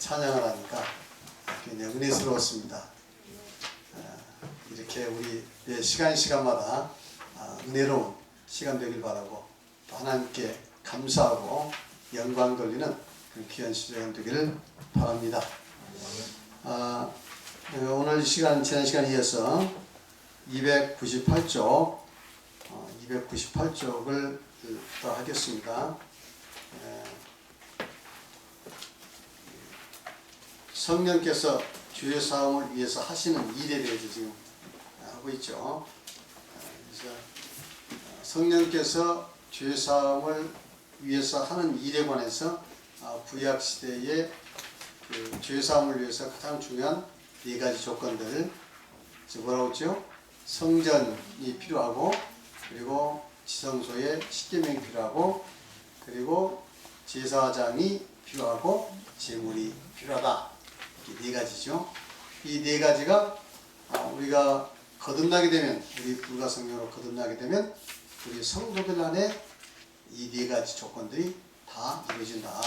찬양을 하니까 굉장히 은혜스러웠습니다. 이렇게 우리 시간마다 은혜로운 시간 되길 바라고 또 하나님께 감사하고 영광 돌리는 그런 귀한 시간 되기를 바랍니다. 오늘 시간 지난 시간에 이어서 298쪽 298쪽을 또 하겠습니다. 성령께서 주의 사함을 위해서 하시는 일에 대해서 지금 하고 있죠. 그래서 성령께서 주의 사함을 위해서 하는 일에 관해서 구약 시대의 그 주의 사함을 위해서 가장 중요한 네 가지 조건들, 뭐라고 했죠? 성전이 필요하고, 그리고 지성소에 십계명이 필요하고, 그리고 제사장이 필요하고, 제물이 필요하다. 이렇게 네 가지죠. 이 네 가지가 우리가 거듭나게 되면, 우리 불가성령으로 거듭나게 되면 우리 성도들 안에 이 네 가지 조건들이 다 이루어진다.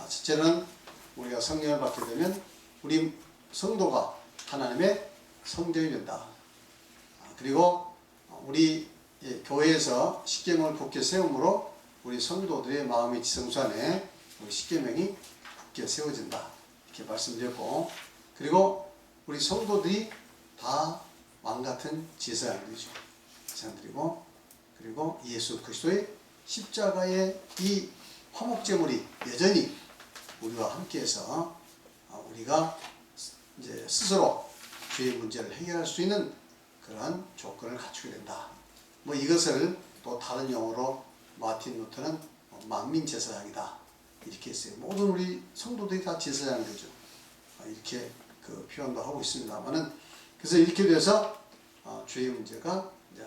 첫째는 우리가 성령을 받게 되면 우리 성도가 하나님의 성전이 된다. 그리고 우리 교회에서 십계명을 굳게 세움으로 우리 성도들의 마음의 지성소 안에 우리 십계명이 굳게 세워진다. 이렇게 말씀드렸고, 그리고 우리 성도들이 다 왕같은 제사장들이죠. 제사장들이고, 그리고 예수 그리스도의 십자가의 이 화목제물이 여전히 우리와 함께해서 우리가 이제 스스로 죄의 문제를 해결할 수 있는 그러한 조건을 갖추게 된다. 이것을 또 다른 용어로 마틴 루터는 만민 제사장이다 이렇게 했어요. 모든 우리 성도들이 다 제사장들이죠. 이렇게 그 표현도 하고 있습니다만은, 그래서 이렇게 돼서 죄의 문제가 이제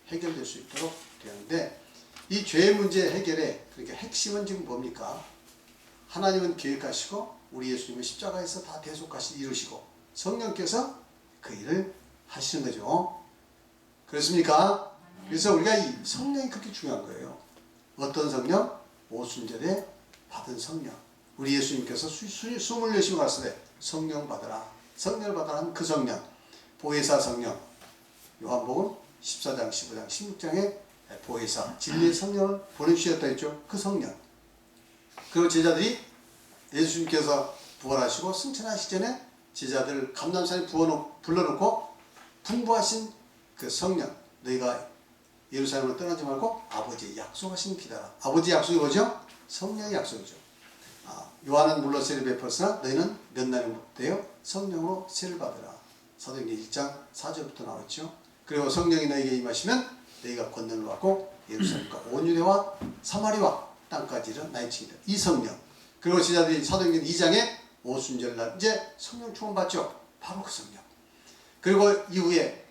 해결될 수 있도록 되는데, 이 죄의 문제 해결의 그러니까 핵심은 지금 뭡니까? 하나님은 계획하시고 우리 예수님은 십자가에서 다 대속하시 이루시고 성령께서 그 일을 하시는 거죠. 그렇습니까? 그래서 우리가 이 성령이 그렇게 중요한 거예요. 어떤 성령? 오순절에 받은 성령. 우리 예수님께서 숨을 내쉬고 갔을 때 성령 받으라. 성령을 받으라 하는 그 성령. 보혜사 성령. 요한복음 14장, 15장, 16장에 보혜사, 진리의 성령을 보내주셨다 했죠. 그 성령. 그리고 제자들이 예수님께서 부활하시고 승천하시기 전에 제자들 감람산에 불러놓고 분부하신 그 성령, 너희가 예루살렘으로 떠나지 말고 아버지의 약속하신 비다라. 아버지의 약속이 뭐죠? 성령의 약속이죠. 요한은 물로 세를 베풀었으나 너희는 몇 날이 되어 성령으로 세를 받으라. 사도행전 1장 4절부터 나왔죠. 그리고 성령이 너희에게 임하시면 너희가 권능을 받고 예루살렘과 온 유대와 사마리아 땅까지 이른 나의 증인이다. 이 성령. 그리고 제자들이 사도행전 2장에 오순절날 이제 성령 충만 받죠. 바로 그 성령. 그리고 이후에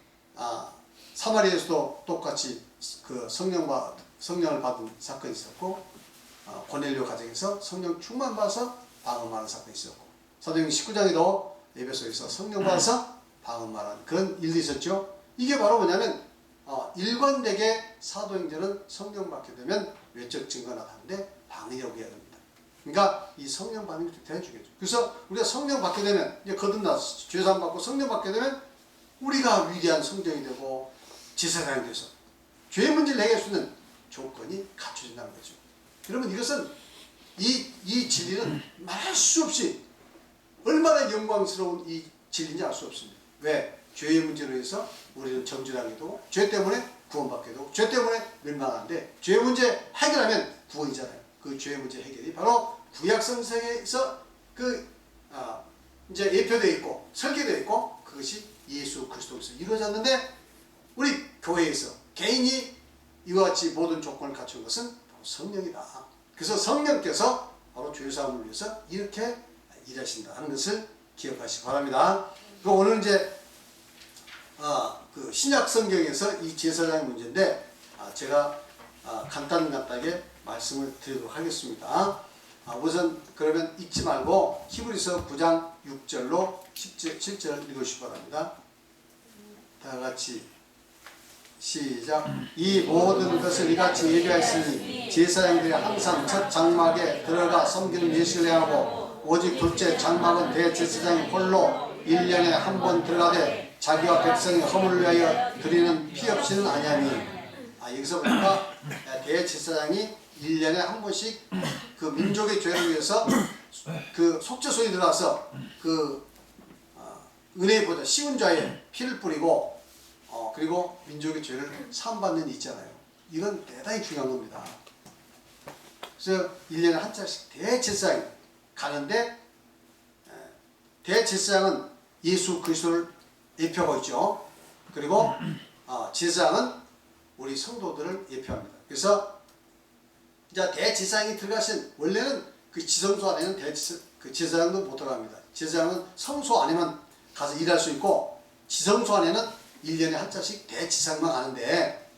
사마리아에서도 똑같이 그 성령을 받은 사건이 있었고, 고넬료 가정에서 성령 충만 받아서 방언하는 사건이 있었고, 사도행전 19장에도 에베소에서 성령 받아서 방언하는 그런 일도 있었죠. 이게 바로 뭐냐면 일관되게 사도행전은 성령 받게 되면 외적 증거가 나타나는데 방언이라고 해야 됩니다. 그러니까 이 성령 받는 게 대단히 중요하죠. 그래서 우리가 성령 받게 되면 이제 거듭나서 죄사함 받고 성령 받게 되면 우리가 위대한 성전이 되고 제사장이 돼서 죄의 문제를 해결할 수 있는 조건이 갖춰진다는 거죠. 여러분, 이것은 이 진리는 말할 수 없이 얼마나 영광스러운 이 진리인지 알 수 없습니다. 왜? 죄의 문제로 해서 우리는 정죄당하게 되고, 죄 때문에 구원받게 되고, 죄 때문에 멸망하는데, 죄의 문제 해결하면 구원이잖아요. 그 죄의 문제 해결이 바로 구약성서에서 이제 예표되어 있고 설계되어 있고, 그것이 예수 그리스도에서 이루어졌는데, 우리 교회에서 개인이 이와 같이 모든 조건을 갖춘 것은 바로 성령이다. 그래서 성령께서 바로 죄 사함을 위해서 이렇게 일하신다는 것을 기억하시기 바랍니다. 그리고 오늘 이제 그 신약 성경에서 이 제사장의 문제인데, 제가 간단하게 말씀을 드리도록 하겠습니다. 우선 그러면 읽지 말고 히브리서 9장 6절로 7절 읽으시기 바랍니다. 다 같이 시작. 이 모든 것을 이같이 예비하였으니 제사장들이 항상 첫 장막에 들어가 섬기는 예식을 행하고 오직 둘째 장막은 대제사장이 홀로 1년에 한 번 들어가되 자기와 백성의 허물을 위하여 드리는 피 없이는 아니하니. 여기서 보니까 대제사장이 1년에 한 번씩 그 민족의 죄를 위해서 그 속죄소에 들어가서 그 은혜의 보좌 씌운 자의 피를 뿌리고 그리고 민족의 죄를 사함받는 일 있잖아요. 이건 대단히 중요한 겁니다. 그래서 1년에 한 차례씩 대제사장이 가는데, 대제사장은 예수 그리스도를 예표하고 있죠. 그리고 제사장은 우리 성도들을 예표합니다. 그래서 이제 대제사장이 들어가신, 원래는 그 지성소 안에는 그 제사장도 못 들어갑니다. 제사장은 성소 안에만 가서 일할 수 있고, 지성소 안에는 1년에 한 차씩 대제사장만 가는데,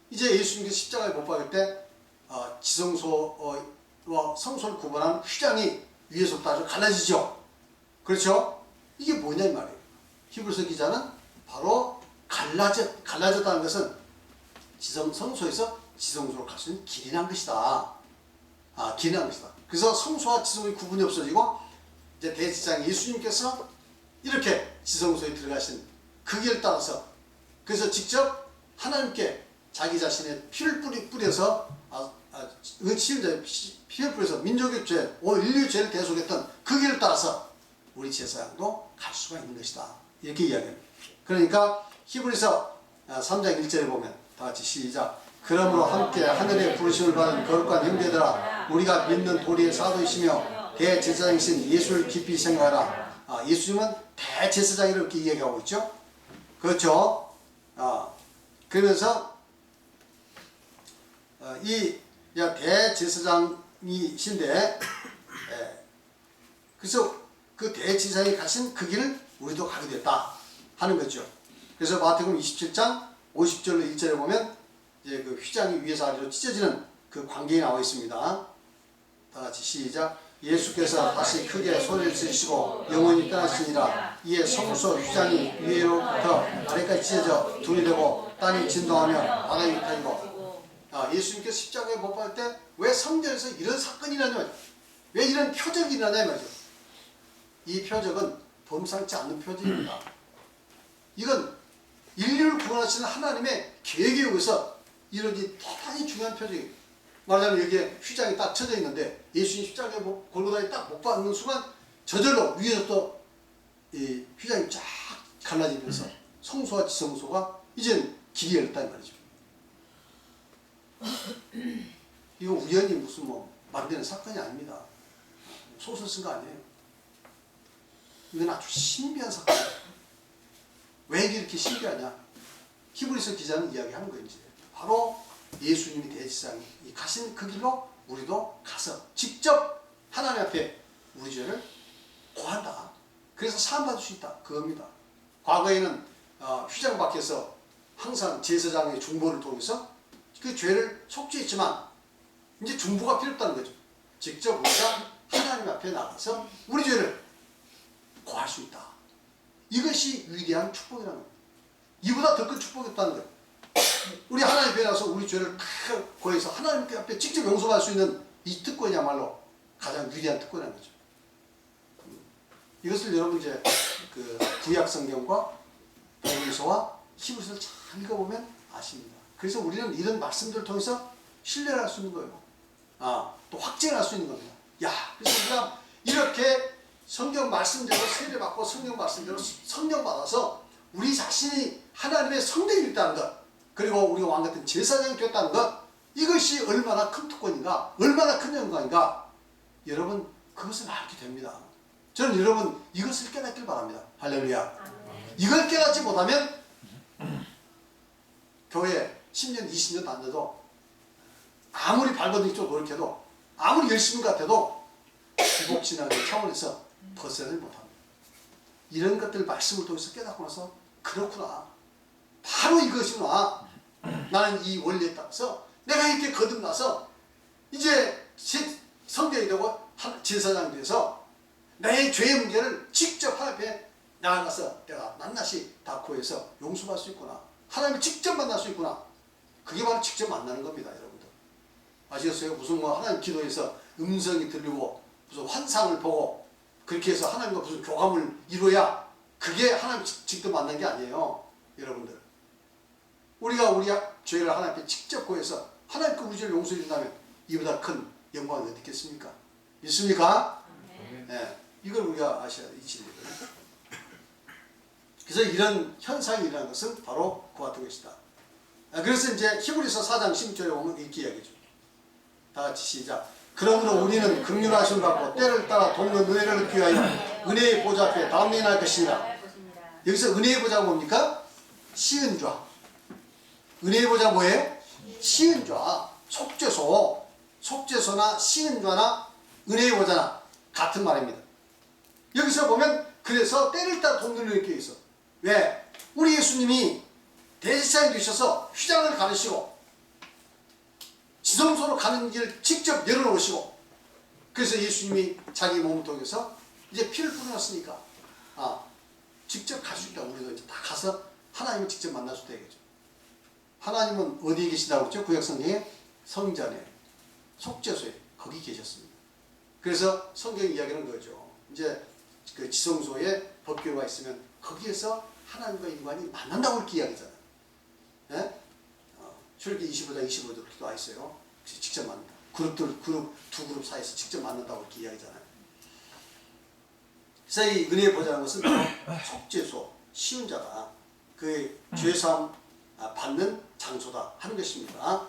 이제 예수님께서 십자가에 못 박을 때 지성소와 성소를 구분하는 휘장이 위에서부터 아주 갈라지죠. 그렇죠? 이게 뭐냐 이 말이에요. 히브리서 기자는 바로 갈라졌다는 것은 성소에서 지성소로 갈 수 있는 길이 난 것이다. 길이 난 것이다. 그래서 성소와 지성소의 구분이 없어지고, 이제 대제사장 예수님께서 이렇게 지성소에 들어가신 그 길을 따라서, 그래서 직접 하나님께 자기 자신의 피를 뿌려서 피를 뿌려서 민족의 죄, 인류의 죄를 대속했던 그 길을 따라서 우리 제사장도 갈 수가 있는 것이다. 이렇게 이야기합니다. 그러니까 히브리서 3장 1절에 보면 다 같이 시작. 그러므로 함께 하늘의 부르심을 받은 거룩한 형제들아, 우리가 믿는 도리의 사도이시며 대제사장이신 예수를 깊이 생각하라. 예수님은 대제사장이라고 이렇게 이야기하고 있죠. 그렇죠. 그래서 이 대제사장이신데, 그래서 그 대제사장이 가신 그 길을 우리도 가게 됐다 하는 거죠. 그래서 마태복음 27장 50절로 1절에 보면 이제 그 휘장이 위에서 아래로 찢어지는 그 광경이 나와 있습니다. 다 같이 시작. 예수께서 다시 크게 소리를 지르시고 영원히 떠나시니라. 이에 성소 휘장이 위로부터 아래까지 찢어져 둘이 되고 땅이 진동하며 바다에 흩어지고. 예수님께서 십자가에 못 박을 때 왜 성전에서 이런 사건이 일어나냐, 왜 이런 표적이 일어나냐 말이죠. 이 표적은 범상치 않는 표적입니다. 이건 인류를 구원하시는 하나님의 계획에 의해서 이루어진 대단히 중요한 표적입니다. 말하자면 여기에 휘장이 딱 쳐져 있는데, 예수님 십자가에 골고다에 딱 못 박는 순간 저절로 위에서 또 이 휘장이 쫙 갈라지면서 성소와 지성소가 이제 길이 열렸다는 말이죠. 이거 우연히 무슨 만드는 사건이 아닙니다. 소설 쓴 거 아니에요. 이건 아주 신비한 사건이에요. 왜 이렇게 신비하냐? 히브리서 기자는 이야기하는 거예요. 이제 바로 예수님이 대제사장이 가신 그 길로 우리도 가서 직접 하나님 앞에 우리 죄를 고한다. 그래서 사함받을 수 있다. 그겁니다. 과거에는 휘장 밖에서 항상 제사장의 중보를 통해서 그 죄를 속죄했지만, 이제 중보가 필요 없다는 거죠. 직접 우리가 하나님 앞에 나가서 우리 죄를 고할 수 있다. 이것이 위대한 축복이라는 거예요. 이보다 더 큰 축복이 없다는 거예요. 우리 하나님 앞에 나가서 우리 죄를 고해서 하나님 앞에 직접 용서할 수 있는 이 특권이야말로 가장 위대한 특권이라는 거죠. 이것을 여러분 이제 그 구약 성경과 복음서와 히브리서를 잘 읽어보면 아십니다. 그래서 우리는 이런 말씀들을 통해서 신뢰를 할 수 있는 거예요. 또 확증할 수 있는 겁니다. 그래서 우리가 이렇게 성경 말씀대로 세례받고 성경 말씀대로 성령 받아서 우리 자신이 하나님의 성령이 있다는 것, 그리고 우리가 왕 같은 제사장이 됐다는 것, 이것이 얼마나 큰 특권인가, 얼마나 큰 영광인가, 여러분 그것을 알게 됩니다. 저는 여러분 이것을 깨닫길 바랍니다. 할렐루야. 이걸 깨닫지 못하면 교회 10년 20년도 안 돼도 아무리 발버둥이 노력해도 아무리 열심히 같아도 기복신앙의 차원에서 벗어나지 못합니다. 이런 것들 말씀을 통해서 깨닫고 나서 그렇구나, 바로 이것이구나, 나는 이 원리에 따라서 내가 이렇게 거듭나서 이제 성경이 되고 제사장이 돼서 내 죄의 문제를 직접 하나님 앞에 나아가서 내가 낱낱이 다 구해서 용서받을 수 있구나, 하나님을 직접 만날 수 있구나. 그게 바로 직접 만나는 겁니다. 여러분들 아시겠어요? 무슨 하나님 기도에서 음성이 들리고 무슨 환상을 보고 그렇게 해서 하나님과 무슨 교감을 이루어야 그게 하나님 직접 만난 게 아니에요. 여러분들. 우리가 우리 죄를 하나님께 직접 고해서 하나님께 우리 죄를 용서해 준다면 이보다 큰 영광이 어디 있겠습니까? 믿습니까? 네. 이걸 우리가 아셔야 돼, 이 진리를. 그래서 이런 현상이 일어나는 것은 바로 그와 같은 것이다. 그래서 이제 히브리서 4장 16절에 보면 이렇게 이야기죠. 다 같이 시작. 그러므로 우리는 긍휼하심을 받고 때를 따라 돕는 은혜를 얻기 위하여 은혜의 보좌 앞에 담대할 것이니라. 여기서 은혜의 보좌가 뭡니까? 시은좌. 은혜의 보좌가 뭐예요? 시은좌. 속죄소. 속죄소나 시은좌나 은혜의 보좌나 같은 말입니다. 여기서 보면 그래서 때를 따라 돕는 은혜를 얻기 위해서. 왜? 우리 예수님이 대제사장이 되셔서 휘장을 가르시고 지성소로 가는 길을 직접 열어놓으시고, 그래서 예수님이 자기 몸을 통해서 이제 피를 뿌려놨으니까 직접 갈 수 있다. 우리도 이제 다 가서 하나님을 직접 만날 수 있다 이거죠. 하나님은 어디에 계신다고 했죠? 구약성경에 성전에, 속죄소에 거기 계셨습니다. 그래서 성경이 이야기하는 거죠. 이제 그 지성소에 법궤가 있으면 거기에서 하나님과 인간이 만난다고 이렇게 이야기잖아요. 예? 출애굽기 25장 25절 그렇게 나와 있어요. 직접 만난다. 두 그룹 사이에서 직접 만난다고 이렇게 이야기잖아요. 그래서 이 은혜의 보좌라는 것은 속죄소, 시은자다. 그 죄사함 받는 장소다 하는 것입니다.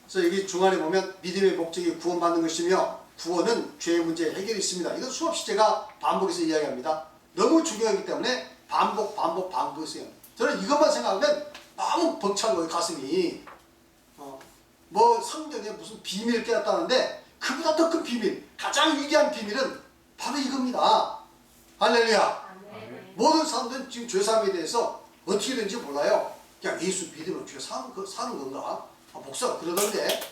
그래서 여기 중간에 보면 믿음의 목적이 구원받는 것이며 구원은 죄의 문제 해결이 있습니다. 이건 수없이 제가 반복해서 이야기합니다. 너무 중요하기 때문에 반복해서 저는 이것만 생각하면 너무 벅찬 거예요, 가슴이. 뭐 성경에 무슨 비밀을 깨닫다는데 그보다 더 큰 비밀, 가장 위대한 비밀은 바로 이겁니다. 할렐루야. 모든 사람들은 지금 죄사함에 대해서 어떻게 되는지 몰라요. 그냥 예수 믿으면 죄 사는 건가? 목사가 그러던데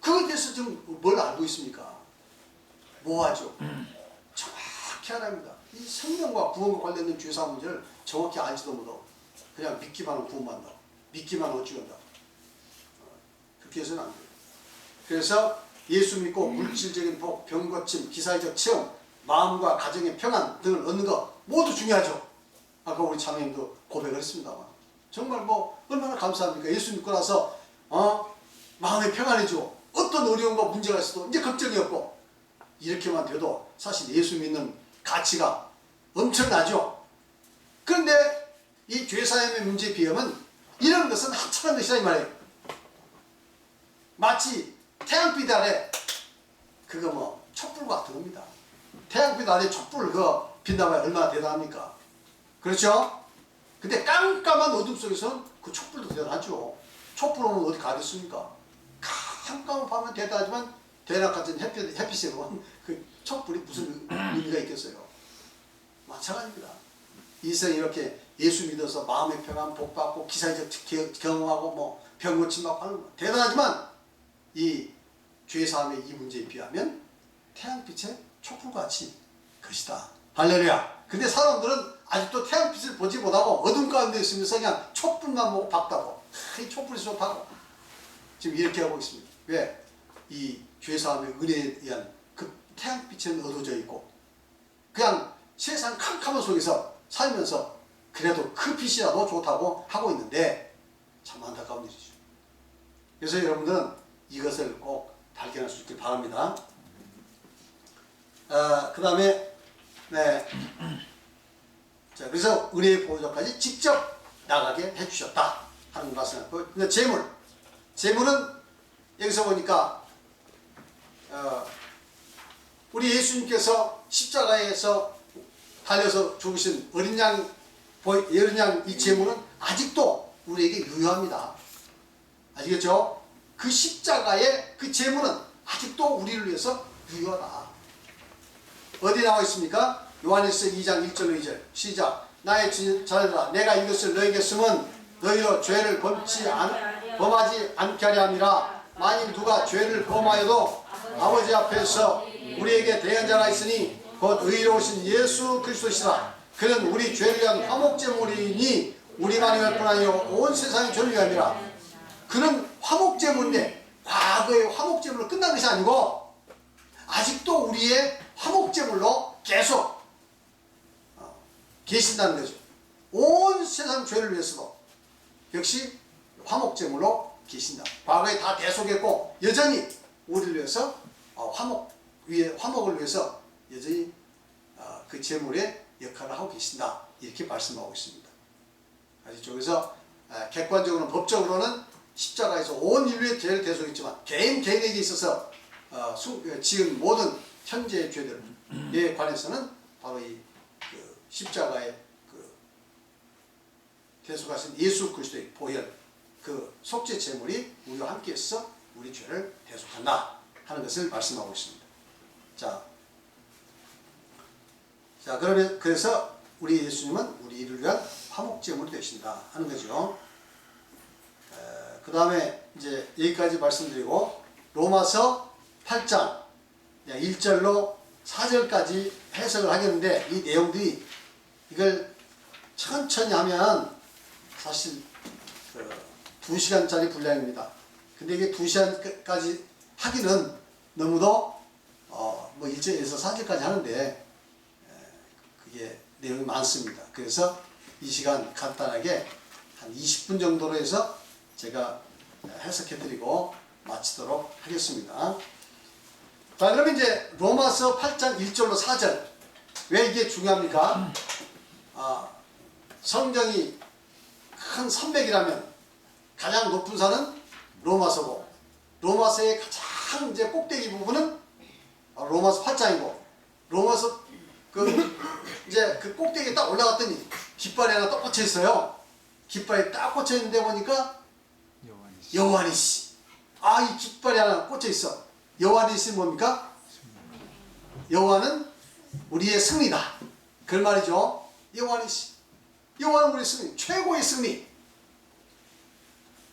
그거에 대해서 지금 뭘 알고 있습니까? 뭐하죠? 정확히 알아야 이 생명과 구원과 관련된 죄사함 문제를 정확히 알지도 못하고 그냥 믿기만 하면 구원받는다. 믿기만 하면 어찌한다. 그렇게 해서는 안 돼요. 그래서 예수 믿고 물질적인 복, 병고침, 기사회적 체험, 마음과 가정의 평안 등을 얻는 것 모두 중요하죠. 아까 우리 자매님도 고백을 했습니다만 정말 뭐 얼마나 감사합니까? 예수 믿고 나서 마음이 평안해지고 어떤 어려움과 문제가 있어도 이제 걱정이 없고 이렇게만 돼도 사실 예수 믿는 가치가 엄청나죠. 그런데 이 죄사함의 문제에 비하면 이런 것은 하찮은 것이다 이 말이에요. 마치 태양빛 아래 그거 뭐 촛불 같은 겁니다. 태양빛 아래 촛불 그거 빛나봐야 얼마나 대단합니까? 그렇죠? 근데 깜깜한 어둠 속에서는 그 촛불도 대단하죠. 촛불 오면 어디 가겠습니까? 깜깜한 밤은 대단하지만 대낮 같은 햇빛에 보면 그 촛불이 무슨 의미가 있겠어요? 마찬가지입니다. 이생 이렇게 예수 믿어서 마음의 평안 복받고 기사적 경험하고 뭐 병고침 받고 하는 거 대단하지만 이 죄사함의 이 문제에 비하면 태양빛의 촛불같이 것이다. 할렐루야. 근데 사람들은 아직도 태양빛을 보지 못하고 어둠 가운데 있으면서 그냥 촛불만 보고 박다고 이 촛불이 좋다고 지금 이렇게 하고 있습니다. 왜? 이 죄사함의 은혜에 의한 그 태양빛은 어두워져 있고 그냥 세상 캄캄한 속에서 살면서 그래도 그 빛이라도 좋다고 하고 있는데 참 안타까운 일이죠. 그래서 여러분들은 이것을 꼭 발견할 수 있길 바랍니다. 그 다음에 자, 그래서 은혜의 보좌까지 직접 나가게 해주셨다 하는 말씀을. 근데 재물은 여기서 보니까 우리 예수님께서 십자가에서 달려서 죽으신 어린 양 이 재물은 아직도 우리에게 유효합니다. 아시겠죠? 그 십자가의 그 재물은 아직도 우리를 위해서 유효하다. 어디 나와 있습니까? 요한일서 2장 1절 2절 시작. 나의 자녀들아 내가 이것을 너에게 쓰면 너희로 죄를 범하지 않게 하려 함이라. 만일 누가 죄를 범하여도 아버지 앞에서 우리에게 대한 자가 있으니 곧 의로우신 예수 그리스도시라. 그는 우리 죄를 위한 화목제물이니 우리만이 할 뿐 아니요 온 세상이 죄를 위함이라. 그는 화목제물인데 과거의 화목제물로 끝난 것이 아니고 아직도 우리의 화목제물로 계속 계신다는 거죠. 온 세상 죄를 위해서도 역시 화목제물로 계신다. 과거에 다 대속했고 여전히 우리를 위해서 화목을 위해서 여전히 그 제물의 역할을 하고 계신다. 이렇게 말씀하고 있습니다. 아시죠? 그래서 객관적으로는 법적으로는 십자가에서 온 인류의 죄를 대속했지만 개인에게 있어서 지은 모든 현재의 죄들에 관해서는 바로 이 십자가의 대속하신 예수 그리스도의 보혈, 그 속죄 제물이 우리와 함께 있어 우리 죄를 대속한다 하는 것을 말씀하고 있습니다. 자, 그러면 그래서 우리 예수님은 우리를 위한 화목 제물이 되신다 하는 거죠. 그 다음에 이제 여기까지 말씀드리고 로마서 8장 1절로 4절까지 해석을 하겠는데 이 내용들이 이걸 천천히 하면 사실 2시간짜리 분량입니다. 근데 이게 2시간까지 하기는 너무도 뭐 1절에서 4절까지 하는데 그게 내용이 많습니다. 그래서 이 시간 간단하게 한 20분 정도로 해서 제가 해석해드리고 마치도록 하겠습니다. 자, 그러면 이제 로마서 8장 1절로 4절 왜 이게 중요합니까? 성경이 큰 산맥이라면 가장 높은 산은 로마서고 로마서의 가장 이제 꼭대기 부분은 로마서 8장이고 로마서 이제 그 꼭대기에 딱 올라갔더니 깃발이 하나 딱 꽂혀 있어요. 깃발이 딱 꽂혀 있는데 보니까 여호와니시. 이 깃발이 하나 꽂혀 있어. 여호와니시 뭡니까? 여호와는 우리의 승리다. 그 말이죠. 여호와니시. 여호와는 우리의 승리, 최고의 승리.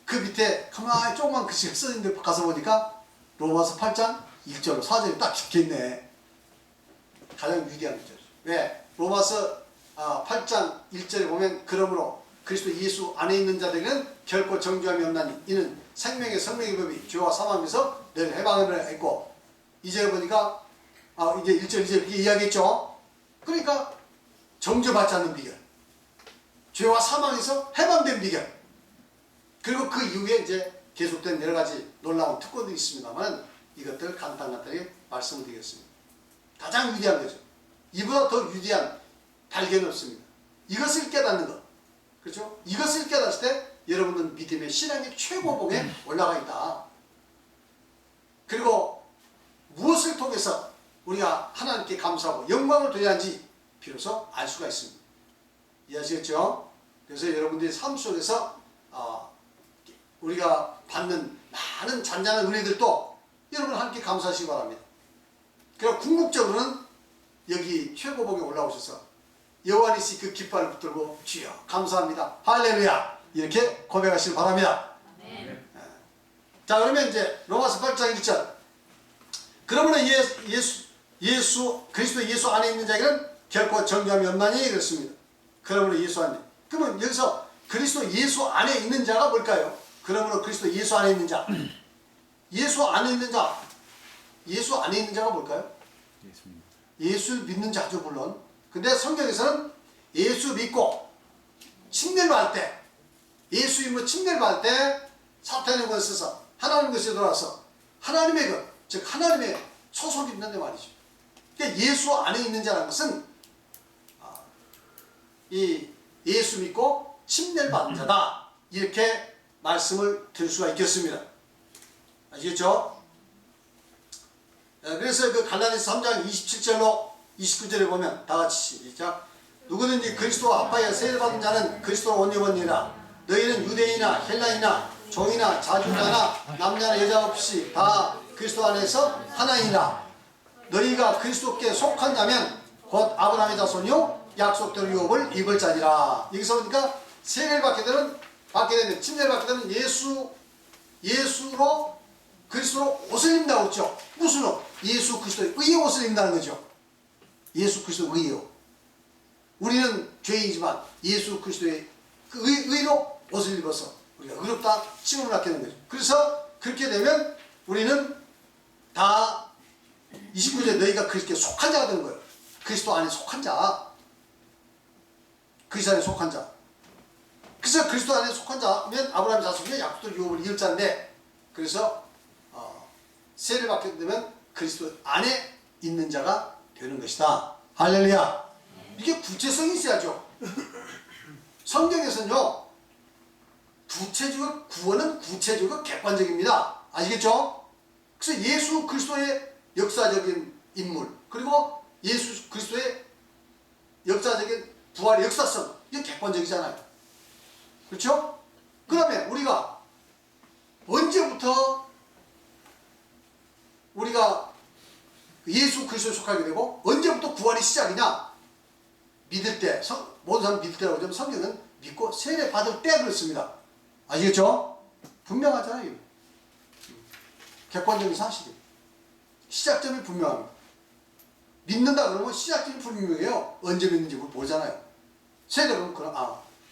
그 밑에 가만히 조그만 글씨가 써있는데 가서 보니까 로마서 8장 1절로 4절이 딱 적혀있네. 가장 위대한 구절이죠. 왜? 로마서 8장 1절에 보면 그러므로 그리스도 예수 안에 있는 자들에게는 결코 정죄함이 없나니 이는 생명의 성령의 법이 죄와 사망에서 늘 해방을 했고 2절에 보니까 이제 1절 2절 이렇게 이야기했죠. 그러니까 정죄받지 않는 비결, 죄와 사망에서 해방된 비결, 그리고 그 이후에 이제 계속된 여러 가지 놀라운 특권들이 있습니다만 이것들 간단하게 말씀을 드리겠습니다. 가장 위대한 거죠. 이보다 더 위대한 발견이 없습니다. 이것을 깨닫는 것. 그렇죠? 이것을 깨닫을 때 여러분은 믿음의 신앙의 최고봉에 올라가 있다. 그리고 무엇을 통해서 우리가 하나님께 감사하고 영광을 돌려야지 비로소 알 수가 있습니다. 이해하시겠죠? 그래서 여러분들의 삶 속에서 우리가 받는 많은 잔잔한 은혜들도 여러분 함께 감사하시기 바랍니다. 그리고 궁극적으로는 여기 최고봉에 올라오셔서 여호와니시 그 깃발을 붙들고 주여 감사합니다 할렐루야 이렇게 고백하시기 바랍니다. 자, 그러면 이제 로마서 8장 1절 그러므로 그리스도 예수 안에 있는 자에게는 결코 정죄함이 없나니 그렇습니다. 그러므로 예수 안에. 그러면 여기서 그리스도 예수 안에 있는 자가 뭘까요? 그러므로 그리스도 예수 안에 있는 자. 예수 안에 있는 자. 예수 안에 있는 자가 뭘까요? 예수 믿는 자죠, 물론. 근데 성경에서는 예수 믿고 침례를 때, 예수 믿고 침례를 때 사탄의 것을 써서 하나님 것에 돌아와서 하나님의 것, 즉 하나님의 소속이 있는데 말이죠. 그러니까 예수 안에 있는 자라는 것은 이 예수 믿고 침례를 받은 자다. 이렇게 말씀을 드릴 수가 있겠습니다. 아시겠죠? 그래서 그 갈라디아서 3장 27절로 29절에 보면 다 같이 시작. 누구든지 그리스도와 합하여 세례 받은 자는 그리스도로 온 영혼이라. 너희는 유대인이나 헬라인이나 종이나 자주자나 남자나 여자 없이 다 그리스도 안에서 하나이니라. 너희가 그리스도께 속한 자면 곧 아브라함의 자손이요 약속대로 유업을 입을 자니라. 여기서 보니까 세례를 받게 되면 침례를 받게 되면 예수로 그리스도로 옷을 입는다고 했죠. 무슨 옷? 예수 그리스도의 의의 옷을 입는다는 거죠. 예수 그리스도의 의의 옷. 우리는 죄인이지만 예수 그리스도의 그 의로 옷을 입어서 우리가 의롭다 칭함을 받게 되는 거죠. 그래서 그렇게 되면 우리는 다 29절 너희가 그리스도에 속한 자가 되는 거예요. 그리스도 안에 속한 자. 그리스도 안에 속한 자. 그래서 그리스도 안에 속한 자면 아브라함 자손의 약속을 유업을 이을 자인데, 그래서 세례를 받게 되면 그리스도 안에 있는 자가 되는 것이다. 할렐루야. 이게 구체성이 있어야죠. 성경에서는요, 구원은 구체적이고 객관적입니다. 아시겠죠? 그래서 예수 그리스도의 역사적인 인물, 그리고 예수 그리스도의 역사적인 부활의 역사성, 이게 객관적이잖아요. 그렇죠? 그러면 우리가 언제부터 우리가 예수 그리스도에 속하게 되고 언제부터 구원이 시작이냐? 믿을 때, 모든 사람 믿을 때라고 하면 성경은 믿고 세례 받을 때 그렇습니다. 아시겠죠? 분명하잖아요. 객관적인 사실이에요. 시작점이 분명합니다. 믿는다 그러면 시작점이 분명해요. 언제 믿는지 모르잖아요. 세례 그러면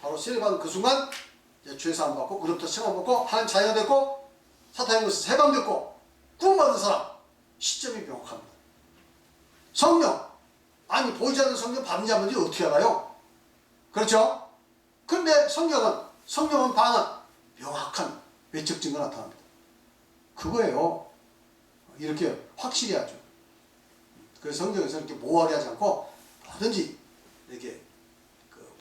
바로 세례 받은 그 순간 죄 사함 받고 그로부터 책망 받고 하나님 자녀가 됐고 사탄의 것에서 해방됐고 구원받은 사람, 시점이 명확합니다. 성령, 아니 보이지 않는 성령 받은지 안 받은지 어떻게 알아요? 그렇죠? 그런데 성령은 반은 명확한 외적 증거가 나타납니다. 그거예요. 이렇게 확실히 하죠. 그래서 성경에서 이렇게 모호하게 하지 않고 뭐든지 이렇게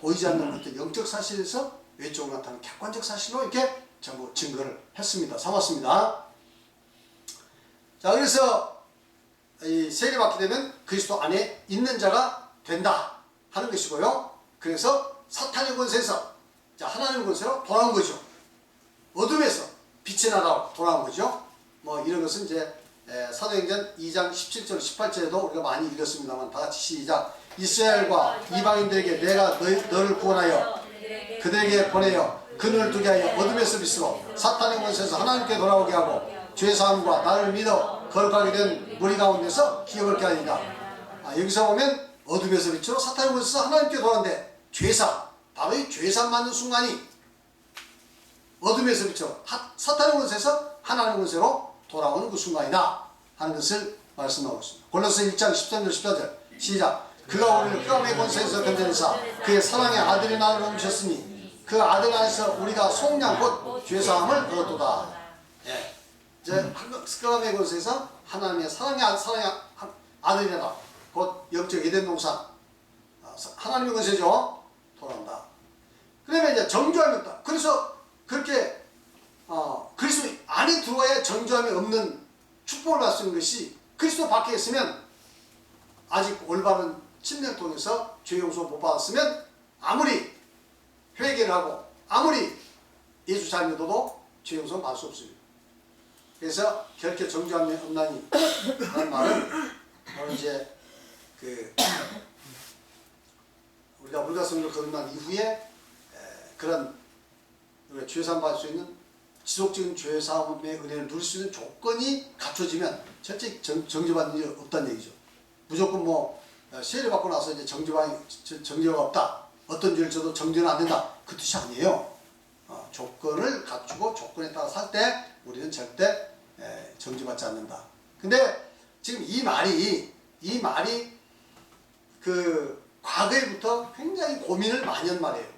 보이지 않는 어떤 영적 사실에서 외적으로 나타나는 객관적 사실로 이렇게 전부 증거를 했습니다. 삼았습니다. 자, 그래서 이 세례받게 되면 그리스도 안에 있는 자가 된다 하는 것이고요. 그래서 사탄의 권세에서 하나님의 권세로 돌아온 거죠. 어둠에서 빛의 나라로 돌아온 거죠. 뭐 이런 것은 이제 사도행전 2장 17절 18절에도 우리가 많이 읽었습니다만 다 같이 시작. 이스라엘과 이방인들에게 내가 너를 구원하여 그들에게 보내어 그늘을 두게 하여 어둠에서 빛으로 사탄의 권세에서 하나님께 돌아오게 하고 죄사함과 나를 믿어 거룩하게 된 무리 가운데서 기업을 게 하니라. 여기서 보면 어둠에서 빛으로 사탄의 권세에서 하나님께 돌아오는데 죄사, 바로 이 죄사 맞는 순간이 어둠에서 빛으로 사탄의 권세에서 하나님의 권세로 돌아오는 그 순간이다 하는 것을 말씀하고 있습니다. 골로새 1장 13절 14절 시작. 그가 우리를 흑암의 권세에서 건져내사 그의 사랑의 아들의 나를 옮기셨으니 그 아들 안에서 우리가 속량 곧 죄사함을 얻었도다. 예. 이제 흑암의 권세에서 하나님의 사랑의 아들이라 곧 영적 에덴 동산 하나님의 권세죠. 돌아온다. 그러면 이제 정죄함이 없다. 그래서 그렇게 그리스도 안에 들어와야 정죄함이 없는 축복을 받을 수 있는 것이, 그리스도 밖에 있으면 아직 올바른 침례를 통해서 죄 용서 못 받았으면 아무리 회개를 하고 아무리 예수 잘 믿어도 죄 용서 받을 수 없습니다. 그래서 결코 정죄함이 없나니 라는 말은 바로 이제 우리가 물가성을 거듭난 이후에 그런 우리가 죄사함 받을 수 있는 지속적인 죄사함의 은혜를 누릴 수 있는 조건이 갖춰지면 절대 정죄받는 일이 없다는 얘기죠. 무조건 뭐 세례 받고 나서 이제 정죄가 없다, 어떤 죄를 져도 정죄는 안 된다, 그 뜻이 아니에요. 조건을 갖추고 조건에 따라 살 때 우리는 절대 정죄받지 않는다. 근데 지금 이 말이 과거에부터 굉장히 고민을 많이 한 말이에요.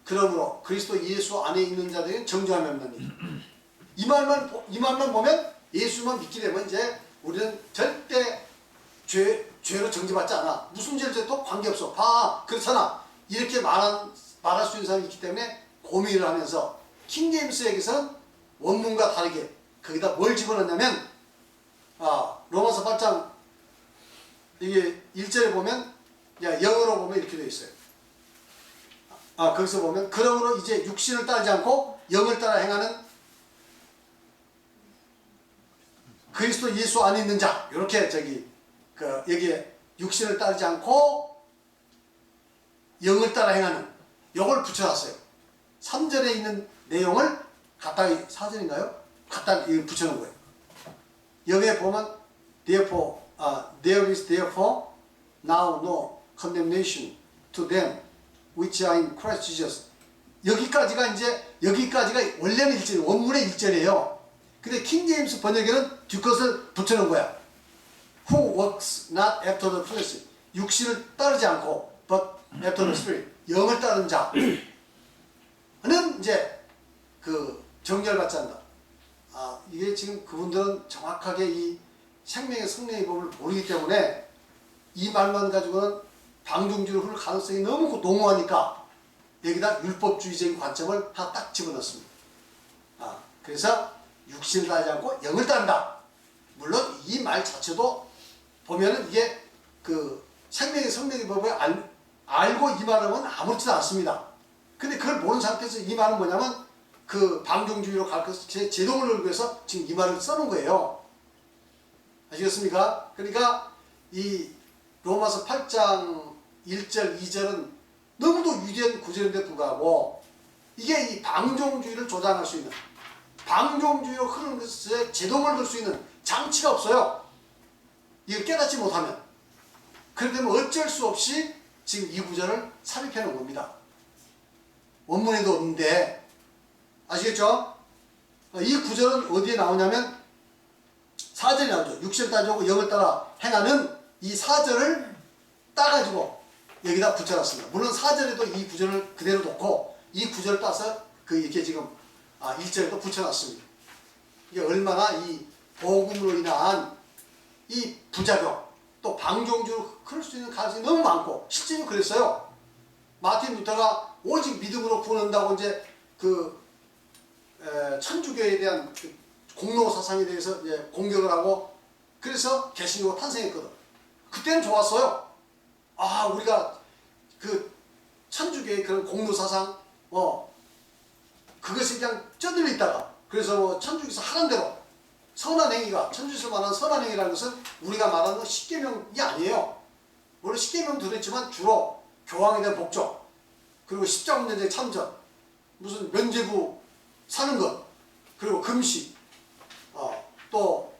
그러므로 그리스도 예수 안에 있는 자들은 정죄함이 없는 일. 이 말만 보면 예수만 믿게 되면 이제 우리는 절대 죄로 정죄받지 않아. 무슨 죄를 져도 관계없어. 그렇잖아. 이렇게 말할 수 있는 사람이 있기 때문에 고민을 하면서 킹제임스에게서는 원문과 다르게 거기다 뭘 집어넣냐면 로마서 8장 이게 1절에 보면 영어로 보면 이렇게 되어 있어요. 거기서 보면 그러므로 이제 육신을 따르지 않고 영을 따라 행하는 그리스도 예수 안에 있는 자, 이렇게 여기에 육신을 따르지 않고 영을 따라 행하는 요걸 붙여놨어요. 3절에 있는 내용을 갖다 4절인가요? 갖다 붙여놓은 거예요. 여기에 보면 therefore, there is therefore now no condemnation to them which are in Christ Jesus. 여기까지가 원래는 1절, 원문의 1절이에요. 근데 킹제임스 번역에는 뒷것을 붙여놓은 거야. who works not after the flesh. 육신을 따르지 않고 but after the spirit. 영을 따르는 자는 이제 그 정죄를 받지 않는다. 이게 지금 그분들은 정확하게 이 생명의 성령의 법을 모르기 때문에 이 말만 가지고는 방종주의로 흐를 가능성이 너무 농후하니까 여기다 율법주의적인 관점을 다 딱 집어넣습니다. 그래서 육신을 따르지 않고 영을 따른다. 물론 이 말 자체도 보면은 이게 그 생명의 성령의 법을 알고 이 말을 하면 아무렇지도 않습니다. 근데 그걸 모르는 상태에서 이 말은 뭐냐면 그 방종주의로 가르쳐서 제동을 걸기 위해서 지금 이 말을 써놓은 거예요. 아시겠습니까? 그러니까 이 로마서 8장 1절 2절은 너무도 유리한 구절인데 불구하고 이게 이 방종주의를 조장할 수 있는 방종주의로 흐르는 것에 제동을 걸 수 있는 장치가 없어요. 이걸 깨닫지 못하면. 그렇기 때문에 어쩔 수 없이 지금 이 구절을 삽입해 놓은 겁니다. 원문에도 없는데 아시겠죠? 이 구절은 어디에 나오냐면 4절에 나오죠. 육신을 따지고 영을 따라 행하는 이 4절을 따가지고 여기다 붙여놨습니다. 물론 4절에도 이 구절을 그대로 놓고 이 구절을 따서 이렇게 지금 1절에도 붙여놨습니다. 이게 얼마나 이 복음으로 인한 이 부작용 또 방종주로 흐를 수 있는 가능성이 너무 많고 실제로 그랬어요. 마틴 루터가 오직 믿음으로 구원한다고 이제 그 천주교에 대한 그 공로 사상에 대해서 이제 공격을 하고 그래서 개신교가 탄생했거든. 그때는 좋았어요. 우리가 그 천주교의 그런 공로 사상 그것에 그냥 쩌들려 있다가 그래서 뭐 천주교에서 하는 대로 선한 행위가 천주에서 말하는 선한 행위라는 것은 우리가 말하는 십계명이 아니에요. 원래 십계명 들었지만 주로 교황에 대한 복종 그리고 십자군전에 참전 무슨 면죄부 사는 것 그리고 금식 또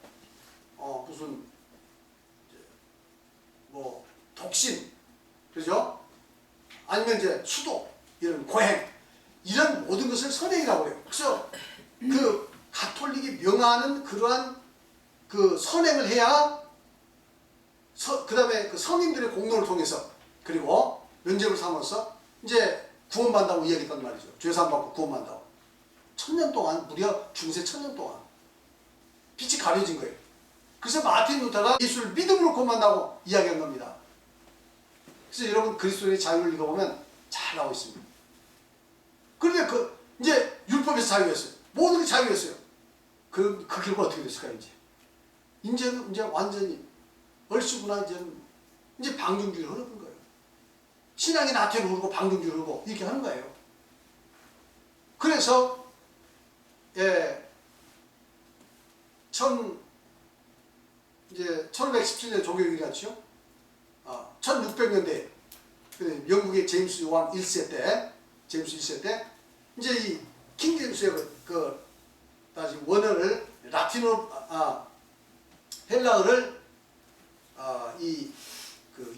무슨 뭐 독신 그죠? 아니면 이제 수도 이런 고행 이런 모든 것을 선행이라고 해요. 그래서 그 가톨릭이 명하는 그러한 그 선행을 해야 그 다음에 그 성인들의 공로를 통해서 그리고 면죄부를 삼아서 이제 구원받는다고 이야기했단 말이죠. 죄사함받고 구원받는다고. 1000년 동안 무려 중세 1000년 동안 빛이 가려진 거예요. 그래서 마틴 루터가 예수를 믿음으로 구원받는다고 이야기한 겁니다. 그래서 여러분 그리스도의 자유를 읽어보면 잘 나와 있습니다. 그런데 이제 율법에서 자유였어요. 모든 게 자유였어요. 그 결과 어떻게 됐을까요, 이제? 이제는 이제 완전히 얼씨구나 이제 방종주의로 흐르는 거예요. 신앙이 나태로 흐르고 방종주의로 흐르고 이렇게 하는 거예요. 그래서 1517년 조교육이 같죠? 1600년대 영국의 제임스 요한 1세 때 이제 이 킹제임스의 다시 원어를 라틴어 헬라어를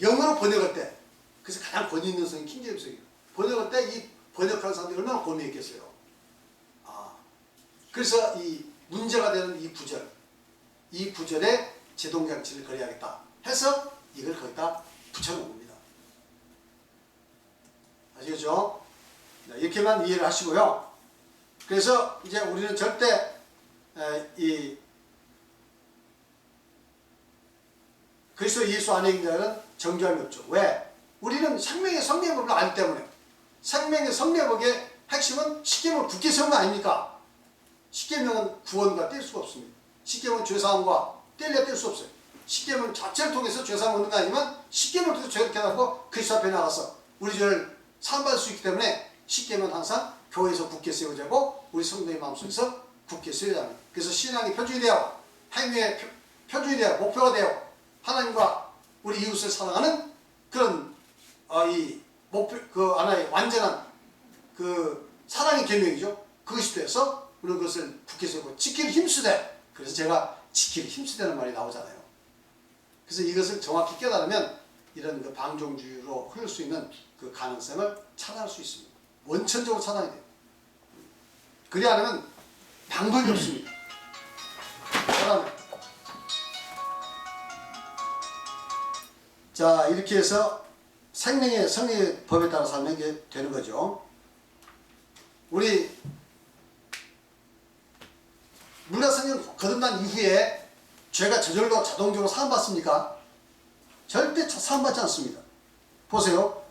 영어로 번역할 때 그래서 가장 권위 있는 성이 킹제임스예요. 번역할 때 이 번역하는 사람들이 얼마나 고민했겠어요. 그래서 이 문제가 되는 이 구절에 제동장치를 걸어야겠다 해서 이걸 거기다 붙여놓은 겁니다. 아시겠죠? 이렇게만 이해를 하시고요. 그래서 이제 우리는 절대 이 그리스도 예수 안에 있는 자는 정죄함이 없죠. 왜? 우리는 생명의 성례법을 알기 때문에. 생명의 성례법의 핵심은 십계명을 굳게 세운 거 아닙니까? 십계명은 구원과 뗄 수가 없습니다. 십계명은 죄사함과 뗄래야 뗄 수 없어요. 십계명 자체를 통해서 죄사함 얻는 거 아니면 십계명을 통해서 죄를 깨닫고 그리스도 앞에 나가서 우리 죄를 사함받을 수 있기 때문에 십계명은 항상 교회에서 굳게 세워야 하고 우리 성도의 마음속에서 굳게 세워야 합니다. 그래서 신앙의 표준이 되어 행위의 표준이 되어 목표가 되어 하나님과 우리 이웃을 사랑하는 그런 이 목표 하나의 완전한 사랑의 계명이죠. 그것이 돼서 우리는 그것을 굳게 세우고 지키를 힘쓰되 그래서 제가 지키를 힘쓰되는 말이 나오잖아요. 그래서 이것을 정확히 깨달으면 이런 방종주의로 흐를 수 있는 그 가능성을 차단할 수 있습니다. 원천적으로 차단이 돼요. 그리 않으면 방법이 없습니다. 그러면 자, 이렇게 해서 생명의 성령의 법에 따라 살면 게 되는 거죠. 우리 물가성령 거듭난 이후에 죄가 저절로 자동적으로 사함받습니까? 절대 사함받지 않습니다. 보세요.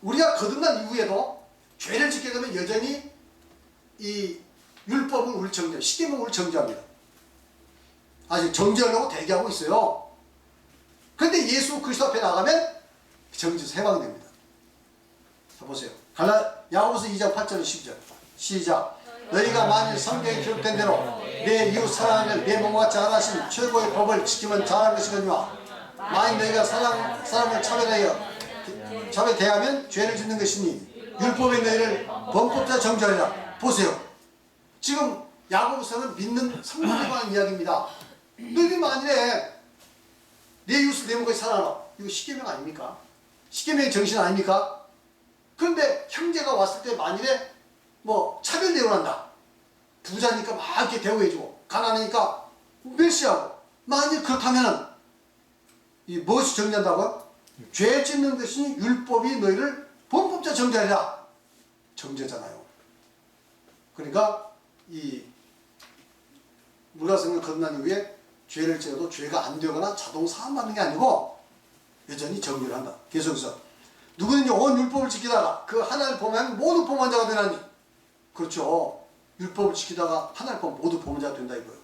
우리가 거듭난 이후에도 죄를 짓게 되면 여전히 이 율법은 우리 정죄, 십계명은 우리 정죄합니다. 아직 정죄하려고 대기하고 있어요. 그런데 예수 그리스도 앞에 나가면 정죄에서 해방됩니다. 자, 보세요. 야고보서 2장 8절 10절 시작. 너희가 만일 성경에 기록된 대로 내 이웃 사랑을 내 몸과 같이 하나신 최고의 법을 지키면 잘한 것이거니와 만일 너희가 사람을 차별대하면 죄를 짓는 것이니 율법의 너희를 범법자 정죄하리라. 보세요. 지금 야고보서는 믿는 성도에 관한 이야기입니다. 너희들이 만일에 내 이웃을 내 몸과 같이 사랑하라. 이거 십계명 아닙니까? 십계명의 정신 아닙니까? 그런데 형제가 왔을 때 만일에 뭐 차별 대우한다. 부자니까 막 이렇게 대우해주고 가난하니까 멸시하고 만일 그렇다면은 이 무엇이 정죄한다고요? 죄 짓는 것이니 율법이 너희를 범법자 정죄하리라. 정죄잖아요. 그러니까 이 물가성령 거듭난 이후에 죄를 지어도 죄가 안 되거나 자동 사함받는 게 아니고 여전히 정죄를 한다. 계속해서 누구든지 온 율법을 지키다가 그 하나를 범하면 모두 범한 자가 되나니. 그렇죠. 율법을 지키다가 하나를 범하면 모두 범한 자가 된다 이거예요.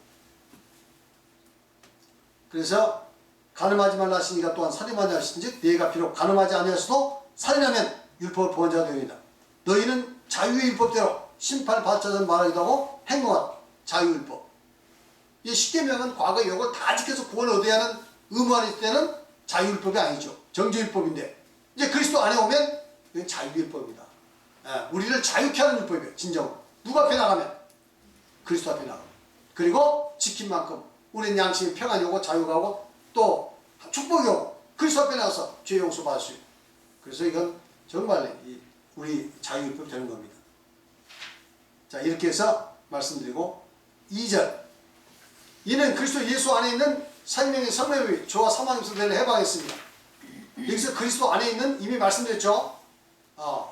그래서 간음하지 말라 하시니까 또한 살인하지 하시는지 너희가 비록 간음하지 아니하여서도 살인하면 율법을 범한 자가 되리라. 너희는 자유의 율법대로 심판을 받자는 말하기도 하고 행동한 자유율법. 이 십계명은 과거 이걸 다 지켜서 구원을 얻어야 하는 의무 안에 있을 때는 자유율법이 아니죠. 정죄율법인데 이제 그리스도 안에 오면 이건 자유율법입니다. 우리를 자유케 하는 율법이에요. 진정으로. 누구 앞에 나가면? 그리스도 앞에 나가면. 그리고 지킨 만큼 우리는 양심이 평안이 오고 자유가 오고 또 축복이 오고 그리스도 앞에 나가서 죄 용서 받을 수 있고. 그래서 이건 정말 우리 자유율법이 되는 겁니다. 자, 이렇게 해서 말씀드리고 2절 이는 그리스도 예수 안에 있는 생명의 성령의 죄와 사망에서 너희를 해방했습니다. 여기서 그리스도 안에 있는 이미 말씀드렸죠.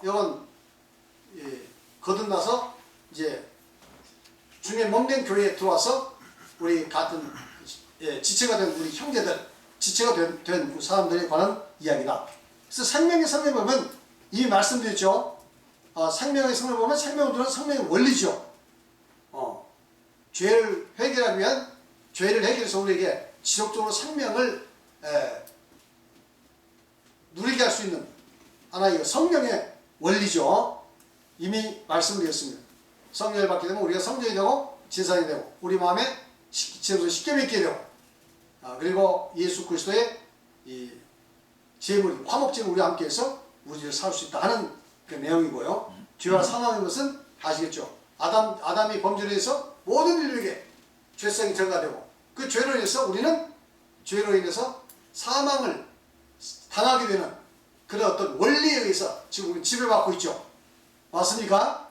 이건 거듭나서 이제 주님의 몸된 교회에 들어와서 우리 같은 지체가 된 우리 형제들, 지체가 된 사람들에 관한 이야기다. 그래서 생명의 성령법은 이미 말씀드렸죠. 생명의 성령법은 생명으로 들은 성령의 원리죠. 죄를 해결하기 위한 죄를 해결해서 우리에게 지속적으로 생명을 누리게 할 수 있는 하나의 성령의 원리죠. 이미 말씀드렸습니다. 성령을 받게 되면 우리가 성전이 되고 진산이 되고 우리 마음에 지혜로서 쉽게 믿게 되고 그리고 예수 그리스도의 이 제물, 화목제를 우리와 함께해서 우리를 살 수 있다 하는 그 내용이고요. 죄와 사망인 것은 아시겠죠. 아담이 범죄를 해서 모든 인류에게 죄성이 전가되고 그 죄로 인해서 우리는 죄로 인해서 사망을 당하게 되는 그런 어떤 원리에 의해서 지금 우리는 지배받고 있죠. 맞습니까?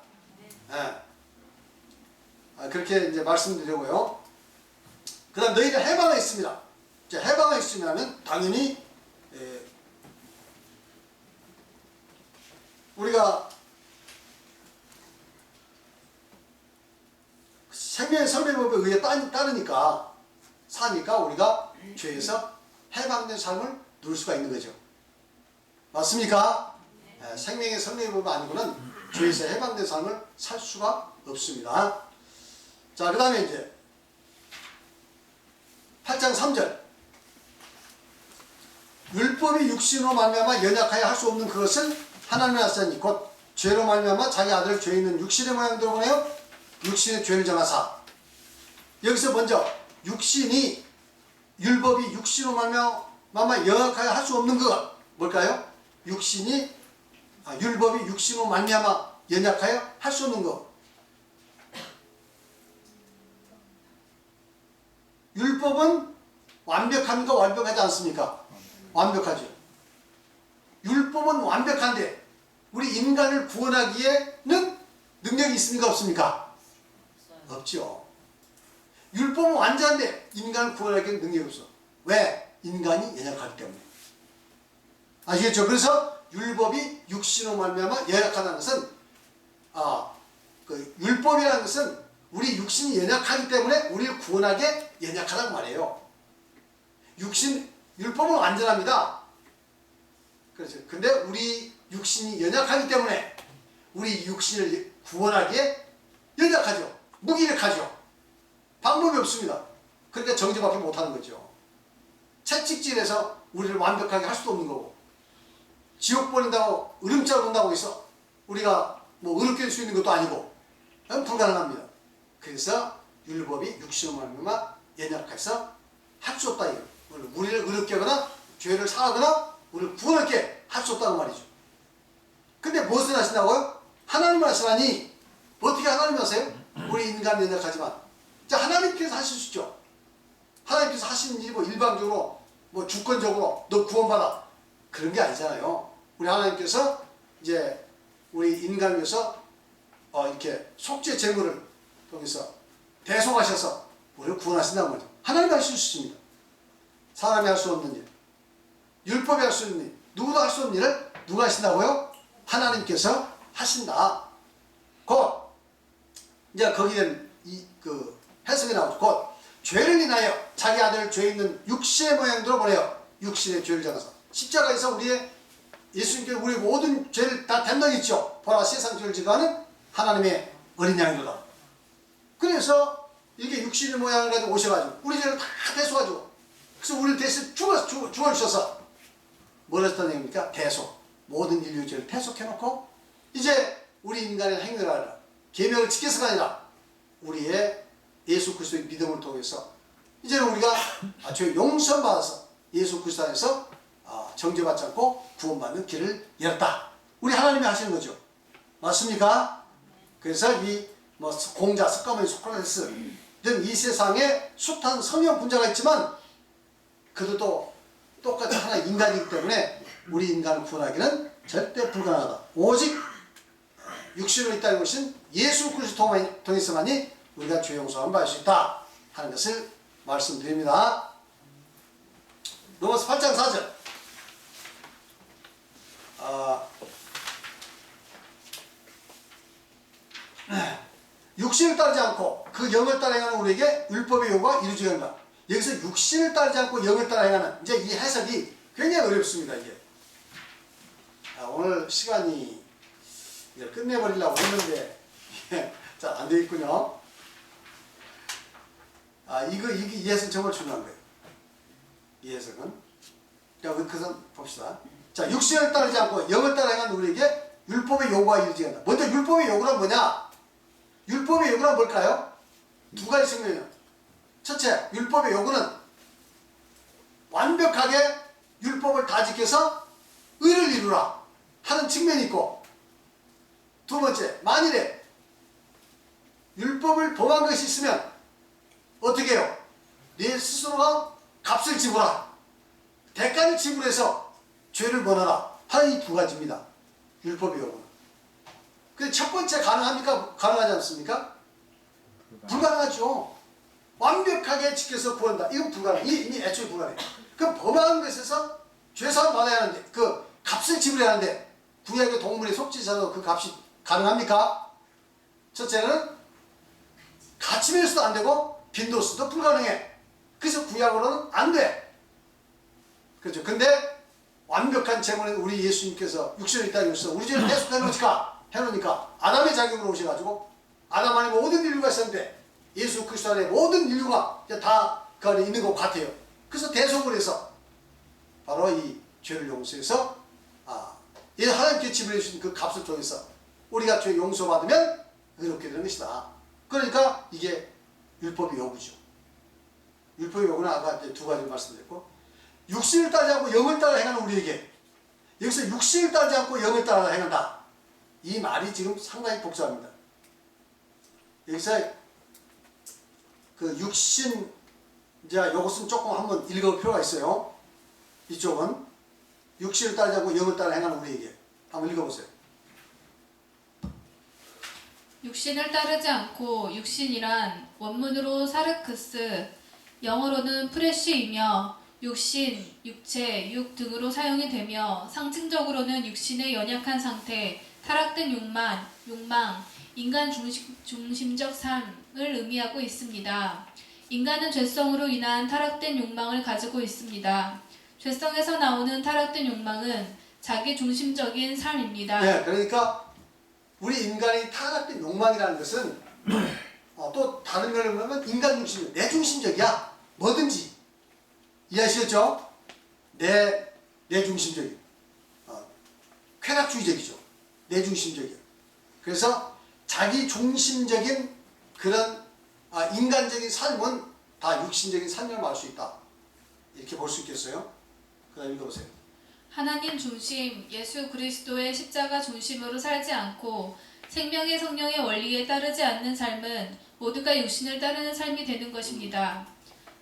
네. 그렇게 이제 말씀드리고요. 그 다음 너희는 해방에 있습니다. 해방에 있으면 당연히 우리가 생명의 성령법에 의해 따르니까 사니까 우리가 죄에서 해방된 삶을 누릴 수가 있는 거죠. 맞습니까? 생명의 성령법이 아니고는 죄에서 해방된 삶을 살 수가 없습니다. 자, 그 다음에 이제 8장 3절 율법이 육신으로 말미암아 연약하여 할 수 없는 그것을 하나님의 하사니 곧 죄로 말미암아 자기 아들을 죄 있는 육신의 모양대로 보내어 육신의 죄를 정하사. 여기서 먼저 육신이 율법이 육신으로 말미암아 연약하여 할 수 없는 것 뭘까요? 율법이 육신으로 말미암아 연약하여 할 수 없는 것. 율법은 완벽합니까? 완벽하지 않습니까? 완벽하죠. 율법은 완벽한데 우리 인간을 구원하기에는 능력이 있습니까? 없습니까? 없죠. 율법은 완전한데 인간을 구원하기에는 능력이 없어. 왜? 인간이 연약하기 때문에. 아시겠죠? 그래서 율법이 육신으로 말미암아 연약하다는 것은 그 율법이라는 것은 우리 육신이 연약하기 때문에 우리를 구원하게 연약하다고 말해요. 율법은 완전합니다. 그렇죠. 근데 우리 육신이 연약하기 때문에 우리 육신을 구원하기에 연약하죠. 무기력하죠. 방법이 없습니다. 그러니까 정죄밖에 못하는 거죠. 채찍질해서 우리를 완벽하게 할 수도 없는 거고, 지옥 보낸다고 으름장 온다고 해서 우리가 뭐 의롭게 될 수 있는 것도 아니고 불가능합니다. 그래서 율법이 육신으로 말미암아 연약해서 할 수 없다 이거. 우리를 의롭게 하거나 죄를 사하거나 우리를 구원하게 할 수 없다는 말이죠. 근데 무엇을 하신다고요? 하나님을 하시라니. 어떻게 하나님 하세요? 우리 인간은 연약하지만 자, 하나님께서 하실 수 있죠. 하나님께서 하시는 일이 뭐 일방적으로 뭐 주권적으로 너 구원받아 그런 게 아니잖아요. 우리 하나님께서 이제 우리 인간을 위해서 이렇게 속죄 제물을 통해서 대속하셔서 우리를 구원하신다는 거죠. 하나님이 하실 수 있습니다. 사람이 할 수 없는 일, 율법이 할 수 있는 일, 누구도 할 수 없는 일을 누가 하신다고요? 하나님께서 하신다. 곧 이제 거기에 그 해석이 나오죠. 곧 죄를 인하여 자기 아들을 죄 있는 육신의 모양대로 보내요. 육신의 죄를 져서 십자가에서 우리의 예수님께서 우리 모든 죄를 다 담당했죠. 보라 세상 죄를 지가하는 하나님의 어린 양이로다. 그래서 이게 육신의 모양을 가지고 오셔가지고 우리 죄를 다 대속하죠. 그래서 우리를 대신 죽어주셔서 뭘 했다는 얘기입니까? 대속. 모든 인류의 죄를 대속해놓고 이제 우리 인간의 행위를 아니라 계명을 지켜서가 아니라 우리의 예수 그리스도의 믿음을 통해서 이제는 우리가 죄 용서받아서 예수 그리스도 안에서 정죄받지 않고 구원받는 길을 열었다. 우리 하나님이 하시는 거죠. 맞습니까? 그래서 이 뭐 공자, 석가모니, 소크라테스 등 이 세상에 숱한 성형 분자가 있지만 그들도 똑같이 하나의 인간이기 때문에 우리 인간을 구원하기는 절대 불가능하다. 오직 육신으로 있다는 것은 예수 그리스도 통해서만이 우리가 죄 용서함을 받을 수 있다 하는 것을 말씀드립니다. 로마서 8장 4절. 육신을 따르지 않고 그 영을 따라 행하는 우리에게 율법의 요구가 이루어지게 한다. 여기서 육신을 따르지 않고 영을 따라 행하는 이제 이 해석이 굉장히 어렵습니다. 이게 오늘 시간이 이제 끝내버리려고 했는데 자, 안 되겠군요. 이 해석은 정말 중요한 거예요. 이 해석은. 자, 그것은 봅시다. 자, 육신을 따르지 않고 영을 따라 행하는 우리에게 율법의 요구가 이루어지게 한다. 먼저 율법의 요구란 뭐냐? 율법의 요구란 뭘까요? 두 가지 측면이에요. 첫째, 율법의 요구는 완벽하게 율법을 다 지켜서 의를 이루라 하는 측면이 있고, 두 번째, 만일에 율법을 범한 것이 있으면 어떻게 해요? 네 스스로가 값을 지불하라, 대가를 지불해서 죄를 번하라 하는 이 두 가지입니다. 율법의 요구는. 근데 첫 번째 가능합니까? 가능하지 않습니까? 불가능하죠. 완벽하게 지켜서 구한다. 이건 불가능. 이미 애초에 불가능해. 그럼 범한 것에서 죄사함 받아야 하는데 그 값을 지불해야 하는데 구약의 동물의 속죄자도 그 값이 가능합니까? 첫째는 가치면서도 안 되고 빈도수도 불가능해. 그래서 구약으로는 안 돼. 그렇죠. 근데 완벽한 제물은 우리 예수님께서 육신을 있다는 것은 우리 죄를 해놓으니까 아담의 자격으로 오셔가지고 아담 안에 모든 인류가 있었는데 예수 그리스도 안에 모든 인류가 다 그 안에 있는 것 같아요. 그래서 대속을 해서 바로 이 죄를 용서해서 하나님께 지불해 주신 그 값을 통해서 우리가 죄 용서받으면 의롭게 되는 것이다. 그러니까 이게 율법의 요구죠. 율법의 요구는 아까 두 가지 말씀드렸고, 육신을 따르지 않고 영을 따라 행하는 우리에게, 여기서 육신을 따르지 않고 영을 따라 행한다. 이 말이 지금 상당히 복잡합니다. 여기서 그 육신, 이제 이것은 조금 한번 읽어볼 필요가 있어요. 이쪽은 육신을 따르지 않고 영을 따라 행하는 우리에게. 한번 읽어보세요. 육신을 따르지 않고, 육신이란 원문으로 사르크스, 영어로는 프레쉬이며 육신, 육체, 육 등으로 사용이 되며 상징적으로는 육신의 연약한 상태, 타락된 욕망, 인간 중심적 삶을 의미하고 있습니다. 인간은 죄성으로 인한 타락된 욕망을 가지고 있습니다. 죄성에서 나오는 타락된 욕망은 자기 중심적인 삶입니다. 네, 그러니까 우리 인간이 타락된 욕망이라는 것은 또 다른 면을 보면 인간 중심, 내 중심적이야. 뭐든지 이해하시겠죠? 내 중심적인, 쾌락주의적이죠. 내 중심적이야. 그래서 자기 중심적인 그런 인간적인 삶은 다 육신적인 삶이라고 말 수 있다. 이렇게 볼 수 있겠어요? 그 다음 읽어보세요. 하나님 중심, 예수 그리스도의 십자가 중심으로 살지 않고 생명의 성령의 원리에 따르지 않는 삶은 모두가 육신을 따르는 삶이 되는 것입니다.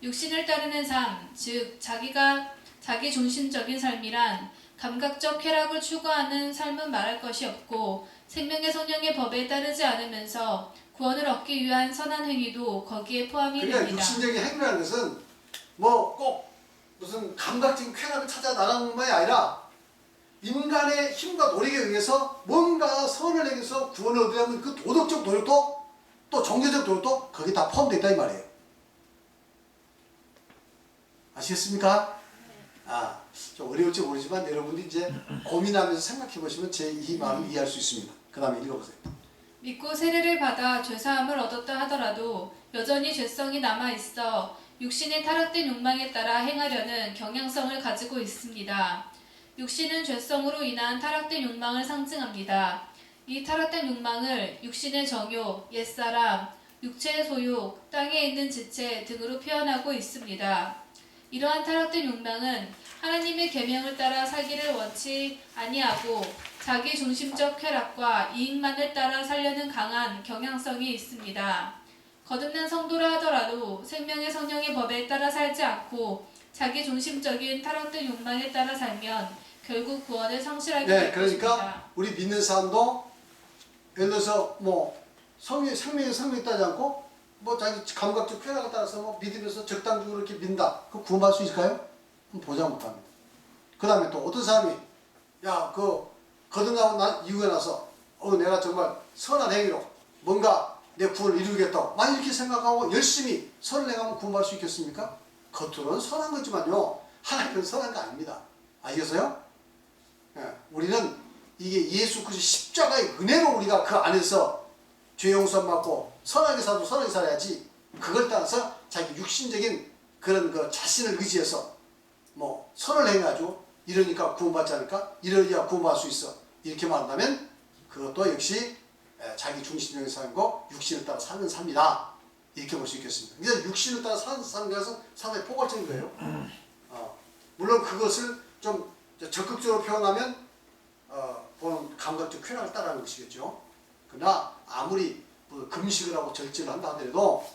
육신을 따르는 삶, 즉 자기 중심적인 삶이란 감각적 쾌락을 추구하는 삶은 말할 것이 없고 생명의 성령의 법에 따르지 않으면서 구원을 얻기 위한 선한 행위도 거기에 포함이 그러니까 됩니다. 육신적인 행위라는 것은 뭐 꼭 무슨 감각적인 쾌락을 찾아 나가는 것만이 아니라 인간의 힘과 노력에 의해서 뭔가 선을 행해서 구원을 얻으려면 그 도덕적 노력도 또 종교적 노력도 거기 다 포함되어 있다 이 말이에요. 아시겠습니까? 좀 어려울지 모르지만 여러분들이 이제 고민하면서 생각해 보시면 제 이 마음을 이해할 수 있습니다. 그 다음에 읽어보세요. 믿고 세례를 받아 죄사함을 얻었다 하더라도 여전히 죄성이 남아있어 육신의 타락된 욕망에 따라 행하려는 경향성을 가지고 있습니다. 육신은 죄성으로 인한 타락된 욕망을 상징합니다. 이 타락된 욕망을 육신의 정욕, 옛사람, 육체의 소욕, 땅에 있는 지체 등으로 표현하고 있습니다. 이러한 타락된 욕망은 하나님의 계명을 따라 살기를 원치 아니하고 자기 중심적 쾌락과 이익만을 따라 살려는 강한 경향성이 있습니다. 거듭난 성도라 하더라도 생명의 성령의 법에 따라 살지 않고 자기 중심적인 타락된 욕망에 따라 살면 결국 구원을 상실하게 될 그러니까 것입니다. 우리 믿는 사람도 예를 들어서 뭐 생명의 성령에 따르지 않고 뭐 자기 감각적 쾌락에 따라서 뭐 믿으면서 적당적으로 이렇게 믿는다. 그거 구원받을 수 있을까요? 보장 못합니다. 그 다음에 또 어떤 사람이 거듭나고 이후에 나서 내가 정말 선한 행위로 뭔가 내 구원을 이루겠다. 만약 이렇게 생각하고 열심히 선을 행하면 구원받을 수 있겠습니까? 겉으로는 선한 거지만요. 하나님은 선한 거 아닙니다. 아시겠어요? 우리는 이게 예수 그리스도 십자가의 은혜로 우리가 그 안에서 죄 용서 받고 선하게 살도 선하게 살아야지 그걸 따라서 자기 육신적인 그런 그 자신을 의지해서 뭐 선을 행해가지고 이러니까 구원받지 않을까? 이러야 구원받을 수 있어. 이렇게 말한다면 그것도 역시 자기 중심적인 삶이고 육신을 따라 사는 삶이다. 이렇게 볼 수 있겠습니다. 그래서 육신을 따라 사는 삶이라서 상당히 포괄적인 거예요. 물론 그것을 좀 적극적으로 표현하면 보는 감각적 쾌락을 따라하는 것이겠죠. 그러나 아무리 금식을 하고 절제를 한다 하더라도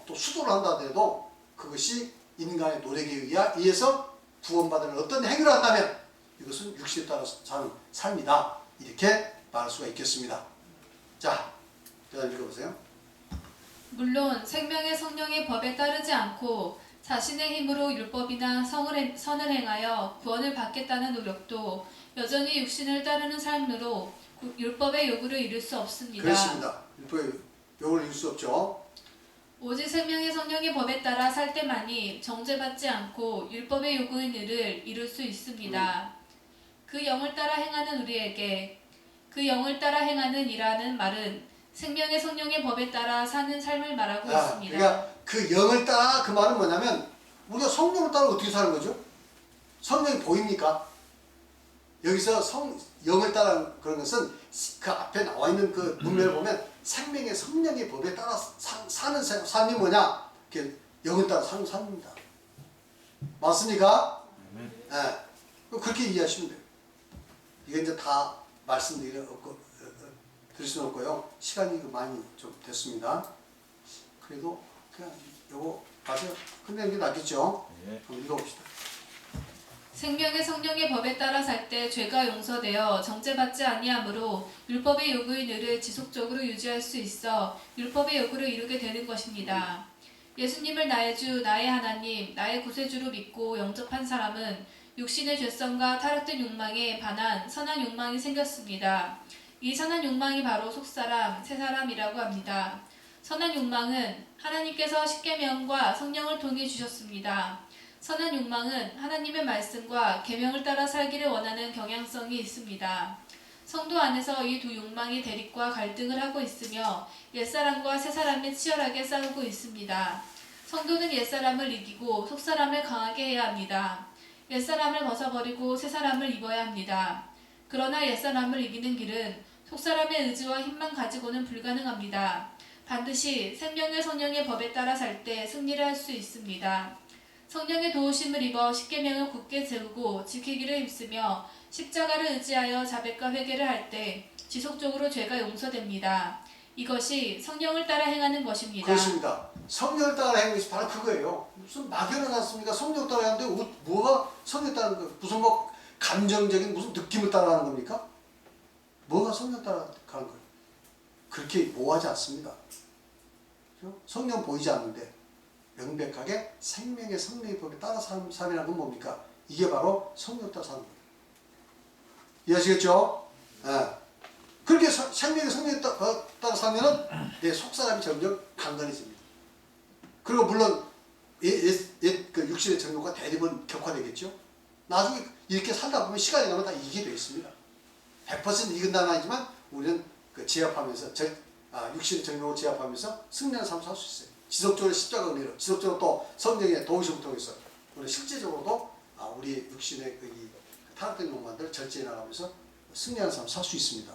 또 수도를 한다 하더라도 그것이 인간의 노력에 의해서 구원받는 어떤 행위를 한다면 이것은 육신에 따라 사는 삶이다. 이렇게 말할 수가 있겠습니다. 자, 그 다음 읽어보세요. 물론 생명의 성령의 법에 따르지 않고 자신의 힘으로 율법이나 선을 행하여 구원을 받겠다는 노력도 여전히 육신을 따르는 삶으로 율법의 요구를 이룰 수 없습니다. 그렇습니다. 율법의 요구를 이룰 수 없죠. 오직 생명의 성령의 법에 따라 살 때만이 정죄받지 않고 율법의 요구인 일을 이룰 수 있습니다. 그 영을 따라 행하는 우리에게 그 영을 따라 행하는 이라는 말은 생명의 성령의 법에 따라 사는 삶을 말하고 있습니다. 그러니까 그 영을 따라 그 말은 뭐냐면 우리가 성령을 따라 어떻게 사는 거죠? 성령이 보입니까? 여기서 영을 따라 그런 것은 그 앞에 나와 있는 그 문맥을 보면 생명의 성령의 법에 따라 사는 삶이 뭐냐? 영을 따라 사는 삶입니다. 맞습니까? 그렇게 이해하시면 돼요. 이게 이제 다 말씀드릴 수는 없고요. 시간이 많이 좀 됐습니다. 그래도 그냥 요거 가서 끝내는 게 낫겠죠? 한번 읽어봅시다. 생명의 성령의 법에 따라 살 때 죄가 용서되어 정죄받지 아니하므로 율법의 요구인 의를 지속적으로 유지할 수 있어 율법의 요구를 이루게 되는 것입니다. 예수님을 나의 주, 나의 하나님, 나의 구세주로 믿고 영접한 사람은 육신의 죄성과 타락된 욕망에 반한 선한 욕망이 생겼습니다. 이 선한 욕망이 바로 속사람, 새사람이라고 합니다. 선한 욕망은 하나님께서 십계명과 성령을 통해 주셨습니다. 선한 욕망은 하나님의 말씀과 계명을 따라 살기를 원하는 경향성이 있습니다. 성도 안에서 이 두 욕망이 대립과 갈등을 하고 있으며 옛사람과 새사람이 치열하게 싸우고 있습니다. 성도는 옛사람을 이기고 속사람을 강하게 해야 합니다. 옛사람을 벗어버리고 새사람을 입어야 합니다. 그러나 옛사람을 이기는 길은 속사람의 의지와 힘만 가지고는 불가능합니다. 반드시 생명의 성령의 법에 따라 살 때 승리를 할 수 있습니다. 성령의 도우심을 입어 십계명을 굳게 세우고 지키기를 힘쓰며 십자가를 의지하여 자백과 회개를 할 때 지속적으로 죄가 용서됩니다. 이것이 성령을 따라 행하는 것입니다. 그렇습니다. 성령을 따라 행하는 것이 바로 그거예요. 무슨 막연하지 않습니까? 성령 따라 하는데 뭐가 성령 따라 하는 거예요? 무슨 뭐 감정적인 무슨 느낌을 따라 하는 겁니까? 뭐가 성령 따라 가는 거예요? 그렇게 모호하지 않습니다. 성령 보이지 않는데 명백하게 생명의 성령의 법에 따라 삶이라는 건 뭡니까? 이게 바로 성령 따라 사는 거예요. 이해하시겠죠? 네. 그렇게 생명의 성령에 따라 살면은 내 속사람이 점점 강건해집니다. 그리고 물론 그 육신의 정욕과 대립은 격화되겠죠. 나중에 이렇게 살다 보면 시간이 가면 다 이기게 되어 있습니다. 100% 이긴다는 아니지만 우리는 그 제압하면서 육신의 정욕을 제압하면서 승리하는 삶을 살 수 있어요. 지속적으로 십자가 은혜로, 지속적으로 또 성령의 도우심을 통해서 우리 실제적으로도 우리 육신의 이 타락된 욕망들을 절제해 나가면서 승리하는 삶을 살 수 있습니다.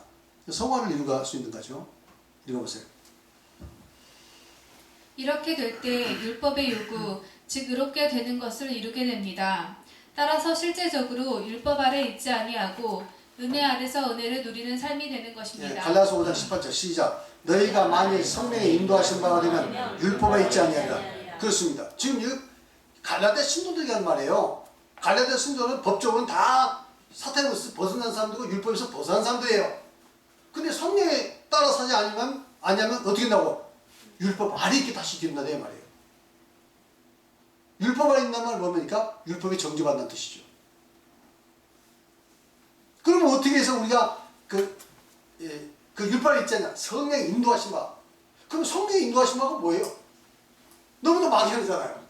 성화를 이루갈 수 있는 거죠. 읽어보세요. 이렇게 될 때 율법의 요구, 즉 의롭게 되는 것을 이루게 됩니다. 따라서 실제적으로 율법 아래 있지 아니하고 은혜 아래서 은혜를 누리는 삶이 되는 것입니다. 갈라디아서 5장 18절 시작. 너희가 만일 성령의 인도하신 바가 되면 율법에 있지 아니하리라. 그렇습니다. 지금 이 갈라디아 신도들이 하는 말이에요. 갈라디아 신도는 법적으로는 다 사탄에서 벗어난 사람들이고 율법에서 벗어난 사람들이에요. 근데 성령에 따라 사지 아니면 어떻게 된다고? 율법 아래 있게 다시 된다는 말이에요. 율법 아래 있는 말 뭡니까? 율법이 정죄받는 뜻이죠. 그러면 어떻게 해서 우리가 그 율법 아래 있잖아. 성령의 인도하신 바. 그럼 성령의 인도하신 바가 뭐예요? 너무나 막연하잖아요.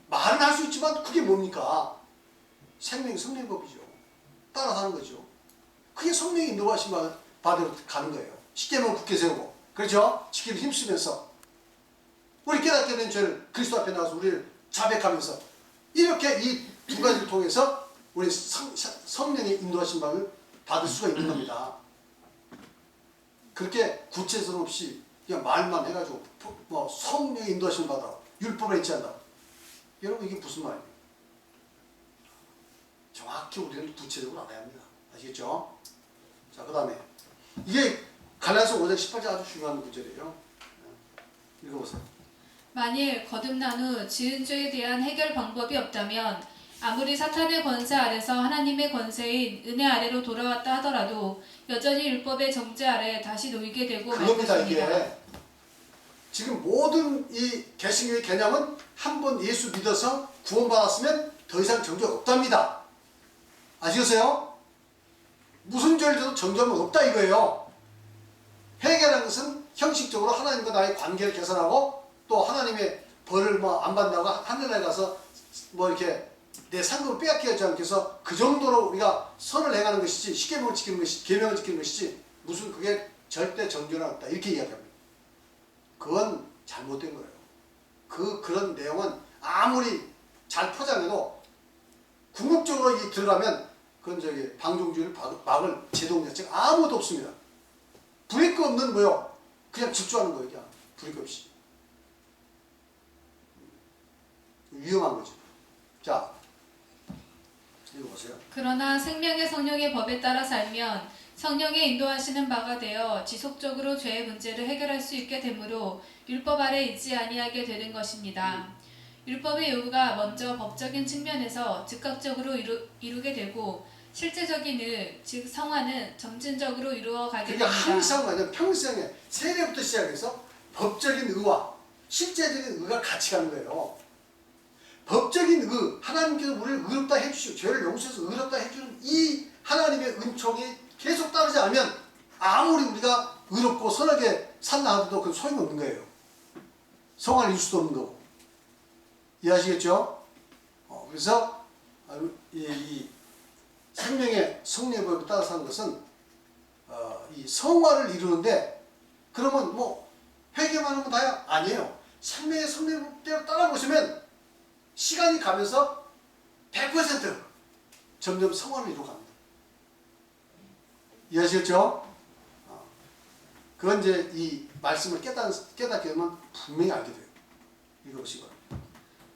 말은 할 수 있지만 그게 뭡니까? 성령의 법이죠. 따라 사는 거죠. 그게 성령의 인도하신 바대로 가는 거예요. 십계명을 굳게 세우고, 그렇죠? 지키기 힘쓰면서 우리 깨닫게 된 죄를 그리스도 앞에 나가서 우리를 자백하면서 이렇게 이 두 가지를 통해서 우리 성령의 인도하신 바를 받을 수가 있는 겁니다. 그렇게 구체성 없이 그냥 말만 해가지고 뭐 성령의 인도하신 바다 율법에 있지 않다. 여러분 이게 무슨 말이에요? 정확히 우리는 구체적으로 알아야 합니다. 아시겠죠? 자, 그 다음에 이게 갈라디아서 5장 18절 아주 중요한 구절이에요. 읽어보세요. 만일 거듭난 후 지은 죄에 대한 해결 방법이 없다면 아무리 사탄의 권세 아래서 하나님의 권세인 은혜 아래로 돌아왔다 하더라도 여전히 율법의 정죄 아래 다시 놓이게 되고 말 그겁니다. 것입니다. 이게 지금 모든 이 개신교의 개념은 한 번 예수 믿어서 구원받았으면 더 이상 정죄가 없답니다. 아시겠어요? 무슨 죄를 져도 정죄는 없다 이거예요. 회개라는 것은 형식적으로 하나님과 나의 관계를 개선하고 또 하나님의 벌을 뭐 안 받는다고 하늘나라에 가서 뭐 이렇게 내 상급을 빼앗게 하지 않게 해서 그 정도로 우리가 선을 행하는 것이지 십계명을 지키는 것이지 계명을 지키는 것이지 무슨 그게 절대 정죄는 없다 이렇게 이야기합니다. 그건 잘못된 거예요. 그런 내용은 아무리 잘 포장해도 궁극적으로 들어가면 그건 방종주의를 막을 제도 자체가 아무것도 없습니다. 불일 거 없는 뭐요? 그냥 집중하는 거예요. 그냥 불일 거 없이. 위험한 거죠. 자, 읽어보세요. 그러나 생명의 성령의 법에 따라 살면 성령의 인도하시는 바가 되어 지속적으로 죄의 문제를 해결할 수 있게 되므로 율법 아래 있지 아니하게 되는 것입니다. 율법의 요구가 먼저 법적인 측면에서 즉각적으로 이루게 되고 실제적인 일, 즉 성화는 점진적으로 이루어가게 그러니까 됩니다. 항상 평생에 세례부터 시작해서 법적인 의와 실제적인 의가 같이 가는 거예요. 법적인 의, 하나님께서 우리를 의롭다 해주시고 죄를 용서해서 의롭다 해주는 이 하나님의 은총이 계속 따르지 않으면 아무리 우리가 의롭고 선하게 산다 하더라도 그 소용이 없는 거예요. 성화를 이룰 수도 없는 거고. 이해하시겠죠? 그래서 이 생명의 성례법에 따라서 하는 것은 이 성화를 이루는데 그러면 뭐 회개만 하면 다야? 아니에요. 생명의 성례법대로 따라보시면 시간이 가면서 100% 점점 성화를 이루어갑니다. 이해하시겠죠? 그건 이제 이 말씀을 깨닫게 되면 분명히 알게 돼요. 읽어보시고.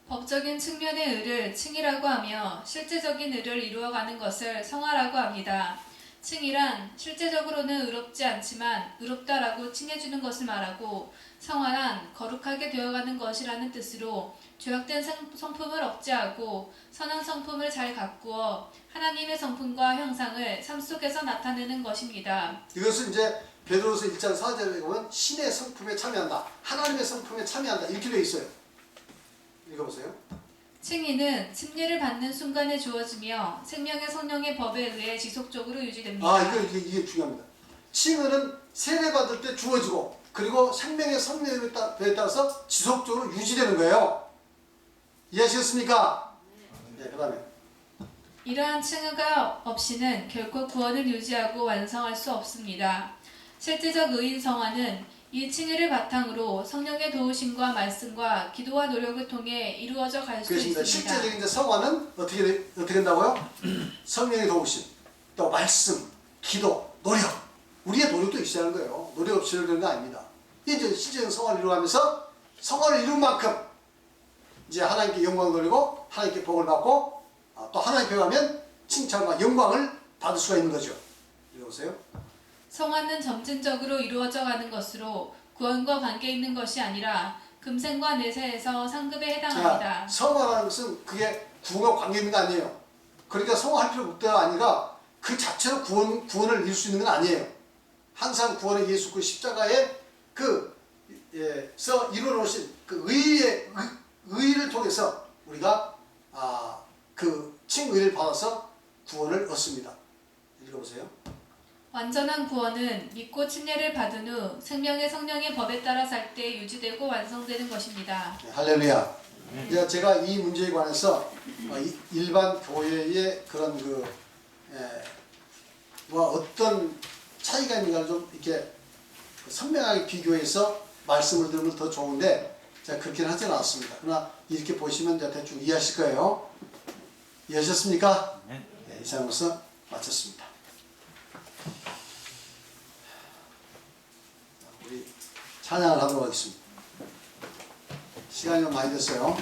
법적인 측면의 의를 칭이라고 하며 실제적인 의를 이루어가는 것을 성화라고 합니다. 칭이란 실제적으로는 의롭지 않지만 의롭다라고 칭해주는 것을 말하고 성화란 거룩하게 되어가는 것이라는 뜻으로 죄악된 성품을 억제하고 선한 성품을 잘 가꾸어 하나님의 성품과 형상을 삶 속에서 나타내는 것입니다. 이것은 이제 베드로서 1장 4절에 보면 신의 성품에 참여한다. 하나님의 성품에 참여한다. 이렇게 되어 있어요. 읽어보세요. 칭의는 침례를 받는 순간에 주어지며 생명의 성령의 법에 의해 지속적으로 유지됩니다. 이게 중요합니다. 칭의는 세례받을 때 주어지고 그리고 생명의 성령에 따라서 지속적으로 유지되는 거예요. 이해하셨습니까? 네, 그 다음에 이러한 칭의가 없이는 결코 구원을 유지하고 완성할 수 없습니다. 실제적 의인 성화는 이 칭의를 바탕으로 성령의 도우심과 말씀과 기도와 노력을 통해 이루어져 갈 수 있습니다. 실제적인 성화는 어떻게 된다고요? 성령의 도우심, 또 말씀, 기도, 노력. 우리의 노력도 있어야 하는 거예요. 노력 없이 되는 거 아닙니다. 이제 실제적인 성화를 이루어가면서 성화를 이룬 만큼 이제 하나님께 영광을 돌리고 하나님께 복을 받고 또 하나님께 가면 칭찬과 영광을 받을 수가 있는 거죠. 읽어보세요. 성화는 점진적으로 이루어져 가는 것으로 구원과 관계 있는 것이 아니라 금생과 내세에서 상급에 해당합니다. 성화라는 것은 그게 구원과 관계 있는 거 아니에요. 그러니까 성화할 필요 없다가 아니라 그 자체로 구원을 이룰 수 있는 건 아니에요. 항상 구원의 예수 그 십자가에 서 이루어놓으신 그 의를 통해서 우리가 그 칭의를 받아서 구원을 얻습니다. 읽어보세요. 완전한 구원은 믿고 침례를 받은 후 생명의 성령의 법에 따라 살 때 유지되고 완성되는 것입니다. 네, 할렐루야. 제가 이 문제에 관해서 일반 교회의 그런 어떤 차이가 있는가를 좀 이렇게 선명하게 비교해서 말씀을 들으면 더 좋은데 제가 그렇게는 하지 않았습니다. 그러나 이렇게 보시면 대충 이해하실 거예요. 이해하셨습니까? 네, 이상으로서 마쳤습니다. 우리 찬양을 하도록 하겠습니다. 시간이 좀 많이 됐어요.